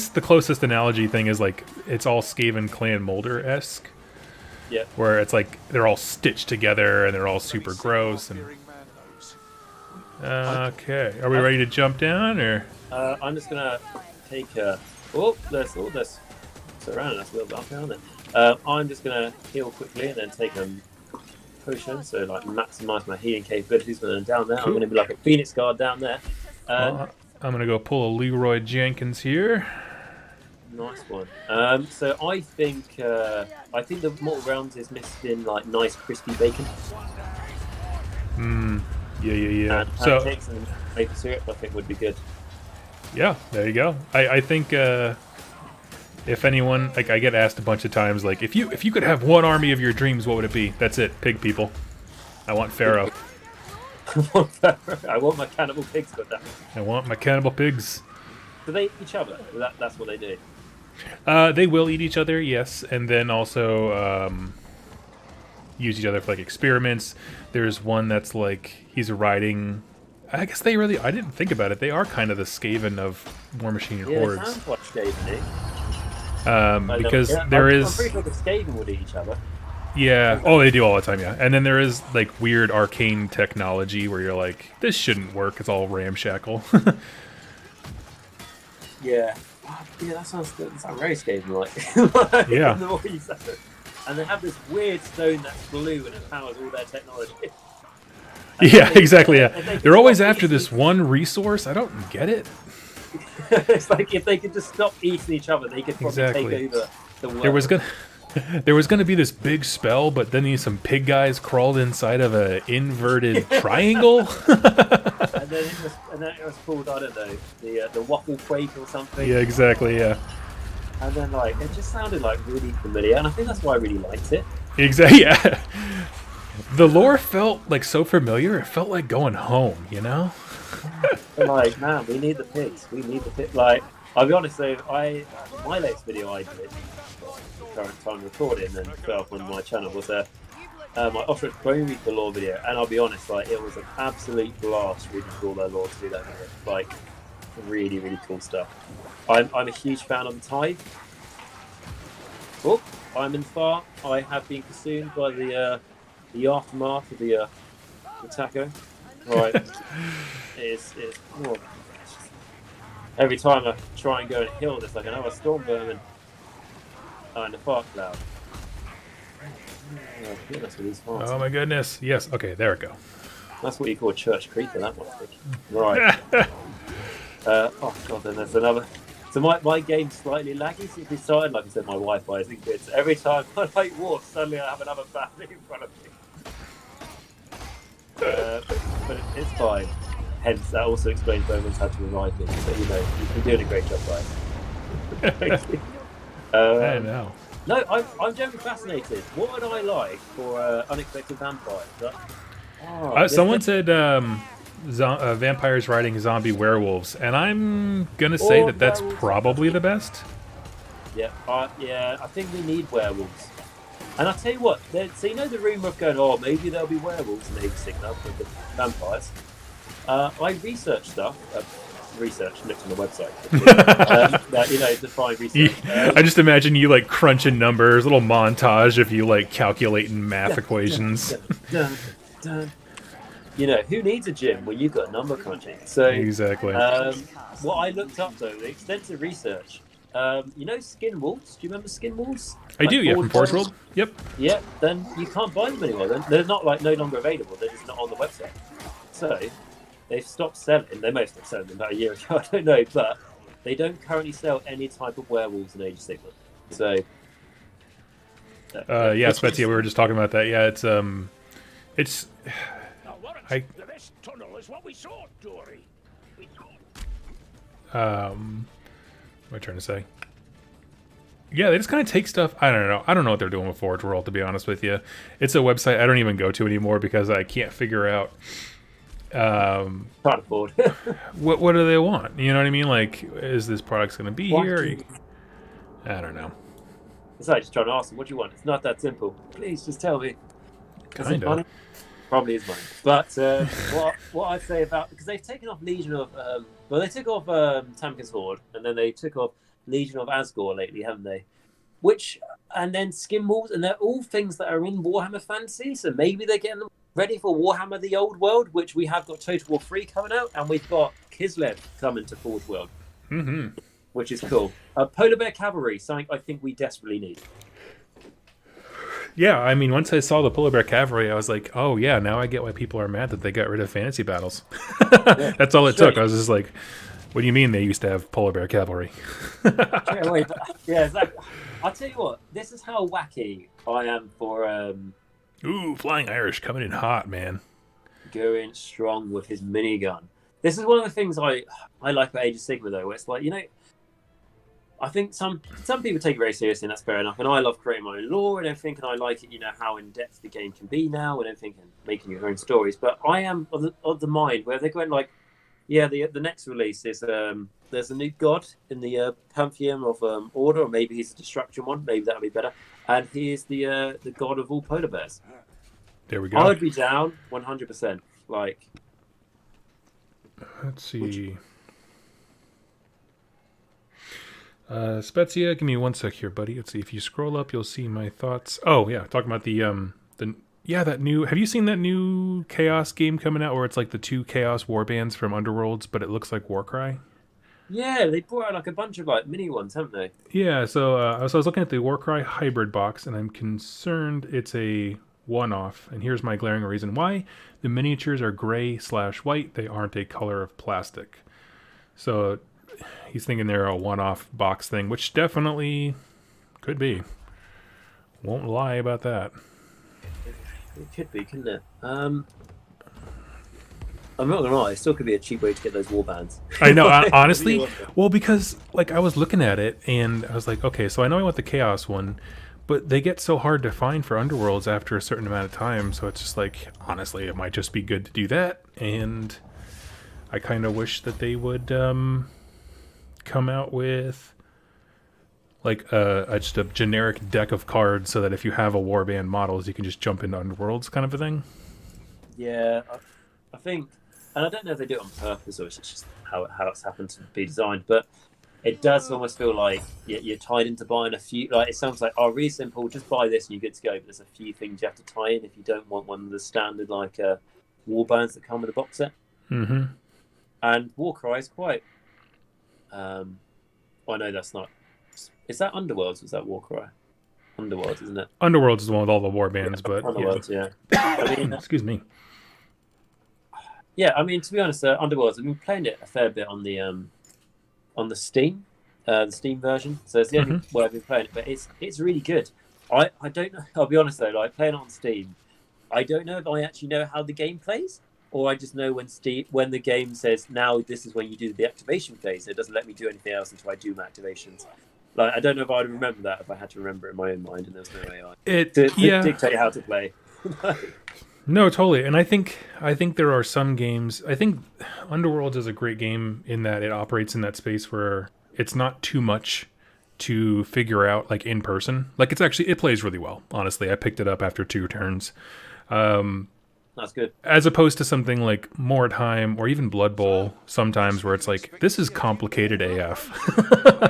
A: the closest analogy thing is like it's all Skaven Clan Molder-esque.
D: Yeah.
A: Where it's like they're all stitched together and they're all super gross and. Okay, are we ready to jump down or?
D: I'm just gonna take there's surrounding us a little bit up down there. I'm just gonna heal quickly and then take a potion, so like maximise my healing capabilities when I'm down there. Cool. I'm gonna be like a Phoenix Guard down there.
A: I'm gonna go pull a Leroy Jenkins here.
D: Nice one. So I think the Mortal Realms is missing like nice crispy bacon.
A: Yeah.
D: And pancakes and maple syrup I think would be good.
A: Yeah, there you go. I think if anyone, like I get asked a bunch of times, like if you could have one army of your dreams, what would it be? That's it, pig people. I want Pharaoh.
D: I want my cannibal pigs with that.
A: I want my cannibal pigs.
D: Do they eat each other? That's what they do.
A: They will eat each other, yes, and then also use each other for like experiments. There's one that's like he's riding. I guess they really. I didn't think about it. They are kind of the Skaven of War Machine and
D: Yeah, it
A: Hordes.
D: sounds like Skaven.
A: Because
D: I'm pretty sure the Skaven would eat each other.
A: Yeah. Oh, they do all the time. Yeah. And then there is like weird arcane technology where you're like, this shouldn't work. It's all ramshackle.
D: Yeah. Yeah, that sounds good. That sounds very Skaven-like.
A: Yeah.
D: The more you say it. And they have this weird stone that's blue and it powers all their technology.
A: Yeah, exactly. Yeah.
D: If they
A: They're always
D: stop
A: after
D: eating-
A: this one resource. I don't get it.
D: It's like if they could just stop eating each other, they could probably
A: Exactly.
D: take over the world.
A: There was gonna be this big spell, but then some pig guys crawled inside of a inverted triangle.
D: And then it was called, I don't know, the waffle quake or something.
A: Yeah, exactly. Yeah.
D: And then like it just sounded like really familiar, and I think that's why I really liked it.
A: Exactly. Yeah. The lore felt like so familiar. It felt like going home. You know.
D: But like, man, we need the pigs. We need the pigs. Like, I'll be honest though, my latest video I did, current time recording and put up on my channel was my Ostrich Bone Reaper lore video, and I'll be honest, like it was an absolute blast reading through all their lore to do that video. Like, really, really cool stuff. I'm a huge fan of the Tithe. Oh, I'm in far. I have been consumed by the aftermath of the taco. Right. It's oh, every time I try and go and heal, there's like another storm vermin in the fart cloud. Oh, goodness, with these farts.
A: Oh my goodness. Yes. Okay. There we go.
D: That's what you call a church creeper, that one, I think. Right. Oh god, then there's another. So my game's slightly laggy since we started. Like I said, my Wi-Fi isn't good. So every time I like walk, suddenly I have another family in front of me. But it's fine. Hence, that also explains Bowman's had to revive me. So you've been doing a great job, guys. Thank you.
A: I know.
D: No, I'm generally fascinated. What would I like for unexpected vampires?
A: Someone said vampires riding zombie werewolves, and I'm gonna say
D: Or
A: that's
D: werewolves.
A: probably the best.
D: Yeah, I think we need werewolves. And I'll tell you what, so you know the rumour of going, oh, maybe there'll be werewolves in Age of Sigmar with the vampires. I researched stuff. Looked on the website. Define research.
A: I just imagine you like crunching numbers, little montage of you like calculating math equations.
D: Dun, dun. You know, who needs a gym when you've got number crunching? So,
A: Exactly.
D: what I looked up though, the extensive research. You know, skin wolves. Do you remember skin wolves?
A: I do, yeah, from Forge
D: wolves?
A: World. Yep.
D: Yeah. Then you can't buy them anymore. They're not like no longer available. They're just not on the website. So they've stopped selling. They may have stopped selling them about a year ago. I don't know, but they don't currently sell any type of werewolves in Age of Sigmar. So.
A: Yeah, Spetsy, we were just talking about that. Yeah, it's
C: The best tunnel is what we sought, Dory.
A: what am I trying to say? Yeah, they just kind of take stuff. I don't know. I don't know what they're doing with Forge World, to be honest with you. It's a website I don't even go to anymore because I can't figure out
D: Can't afford.
A: what do they want. You know what I mean? Like, is this product's going to be
D: What
A: here?
D: do you-
A: I don't know.
D: It's like just trying to ask them, what do you want? It's not that simple. Please, just tell me. Is it
A: Kinda.
D: money? Probably is money. But what I'd say about... Because they've taken off Legion of... they took off Tamkin's Horde, and then they took off Legion of Asgore lately, haven't they? And then Skin Wolves, and they're all things that are in Warhammer Fantasy, so maybe they're getting them ready for Warhammer the Old World, which we have got Total War 3 coming out, and we've got Kislev coming to Forge World.
A: Mm-hmm.
D: Which is cool. Polar Bear Cavalry, something I think we desperately need.
A: Yeah, I mean, once I saw the Polar Bear Cavalry, I was like, oh yeah, now I get why people are mad that they got rid of fantasy battles. That's all it took. I was just like, what do you mean they used to have Polar Bear Cavalry?
D: Yeah, exactly. I'll tell you what, this is how wacky I am for
A: Ooh, Flying Irish coming in hot, man.
D: going strong with his minigun. This is one of the things I like about Age of Sigmar, though, where it's like, I think some people take it very seriously, and that's fair enough. And I love creating my own lore and everything, and I like it, how in depth the game can be now and everything, and making your own stories. But I am of the mind where they're going like, Yeah, the next release is there's a new god in the pantheon of Order, or maybe he's a destruction one. Maybe that'll be better. And he is the god of all polar bears.
A: There we
D: I
A: go.
D: would be down 100%. Like,
A: Let's see. Spezia, give me one sec here, buddy. Let's see. If you scroll up, you'll see my thoughts. Oh yeah, talking about that new. Have you seen that new Chaos game coming out where it's like the 2 Chaos warbands from Underworlds, but it looks like Warcry?
D: yeah, they brought out like a bunch of like mini ones, haven't they?
A: Yeah. So I was looking at the Warcry hybrid box, and I'm concerned it's a one-off. And here's my glaring reason why: the miniatures are gray/white. They aren't a color of plastic. So he's thinking they're a one-off box thing, which definitely could be. Won't lie about that.
D: It could be, couldn't it? I'm not gonna lie, it still could be a cheap way to get those warbands.
A: I know, honestly. Well, because like I was looking at it and I was like, okay, so I know I want the Chaos one, but they get so hard to find for Underworlds after a certain amount of time. So it's just like, honestly, it might just be good to do that. And I kind of wish that they would come out with like just a generic deck of cards so that if you have a warband models, you can just jump into Underworlds kind of a thing.
D: Yeah, I think, and I don't know if they do it on purpose or it's just how it's happened to be designed, but it does almost feel like you're tied into buying a few. Like it sounds like, oh, really simple, just buy this and you're good to go. But there's a few things you have to tie in if you don't want one of the standard like warbands that come with a box set.
A: Mm-hmm.
D: And Warcry is quite. I know that's not. Is that Underworlds? Or is that Warcry? Underworlds, isn't it?
A: Underworlds is the one with all the warbands, but
D: Underworlds, yeah. I mean,
A: excuse me.
D: yeah, I mean, to be honest, Underworlds. I've been playing it a fair bit on the Steam, the Steam version. So it's the only way I've been playing it, but it's really good. I don't know. I'll be honest though, like playing it on Steam, I don't know if I actually know how the game plays, or I just know when the game says now this is when you do the activation phase. It doesn't let me do anything else until I do my activations. Like I don't know if I'd remember that if I had to remember it in my own mind and there was no AI to dictate how to play.
A: No, totally. And I think there are some games. I think Underworlds is a great game in that it operates in that space where it's not too much to figure out like in person. Like it plays really well. Honestly, I picked it up after 2 turns.
D: That's good.
A: As opposed to something like Mordheim or even Blood Bowl sometimes where it's like, this is complicated AF.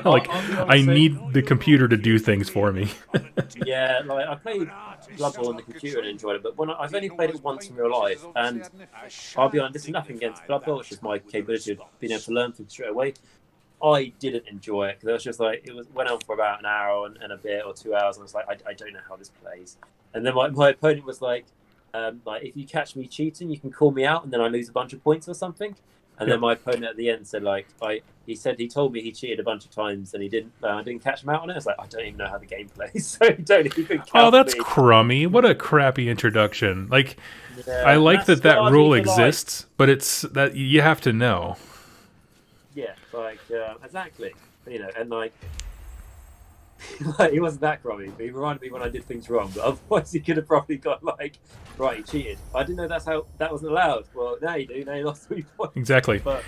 A: Like, I need the computer to do things for me.
D: Yeah, like I played Blood Bowl on the computer and enjoyed it, but I've only played it once in real life, and I'll be honest, this is nothing against Blood Bowl, it's just my capability of being able to learn things straight away. I didn't enjoy it because it was just like, went on for about an hour and a bit or 2 hours, and I was like, I don't know how this plays. And then my opponent was like, if you catch me cheating, you can call me out, and then I lose a bunch of points or something. And then my opponent at the end said, like, he told me he cheated a bunch of times, and I didn't catch him out on it. I was like, I don't even know how the game plays, so don't even count.
A: Oh, that's
D: me.
A: crummy. What a crappy introduction. Like,
D: Yeah,
A: I like that rule
D: starting to
A: exists, but it's that you have to know.
D: Yeah, like exactly. You know, and like. Like, he wasn't that crummy, but he reminded me when I did things wrong. But otherwise, he could have probably got like, right, he cheated. I didn't know that wasn't allowed. Well, now you do. Now you lost 3 points.
A: Exactly.
D: But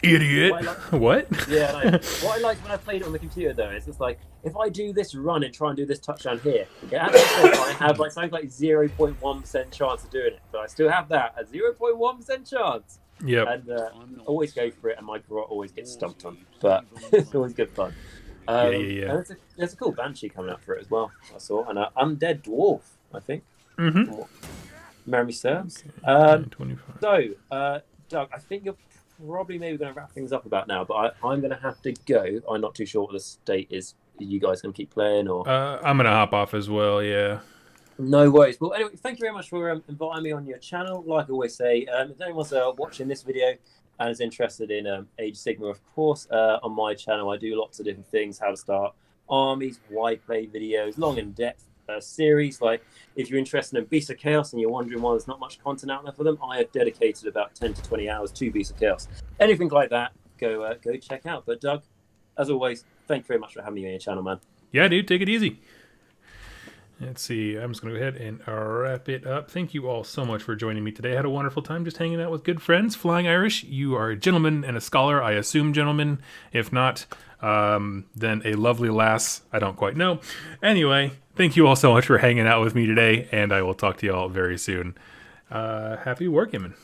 A: idiot. What?
D: Yeah. Like, what I liked when I played it on the computer though is it's like if I do this run and try and do this touchdown here, it actually says I have like something like 0.1% chance of doing it, but I still have that a 0.1% chance.
A: Yep.
D: And always go for it, and my garrote always gets stomped on. But it's always good fun.
A: Yeah.
D: And there's a cool Banshee coming up for it as well, I saw. And an Undead Dwarf, I think.
A: Mm-hmm.
D: Memory serves.
A: Okay, 25.
D: So, Doug, I think you're probably maybe going to wrap things up about now, but I'm going to have to go. I'm not too sure what the state is. Are you guys going to keep playing? Or
A: I'm going to hop off as well, yeah.
D: No worries. Well, anyway, thank you very much for inviting me on your channel. Like I always say, if anyone's watching this video and is interested in Age Sigma, of course, on my channel, I do lots of different things, how to start armies, why play videos, long in-depth series. Like, if you're interested in Beasts of Chaos and you're wondering why there's not much content out there for them, I have dedicated about 10 to 20 hours to Beasts of Chaos. Anything like that, go check out. But Doug, as always, thank you very much for having me on your channel, man.
A: Yeah, dude, take it easy. Let's see. I'm just going to go ahead and wrap it up. Thank you all so much for joining me today. I had a wonderful time just hanging out with good friends. Flying Irish, you are a gentleman and a scholar. I assume gentleman. If not, then a lovely lass. I don't quite know. Anyway, thank you all so much for hanging out with me today, and I will talk to you all very soon. Happy wargaming.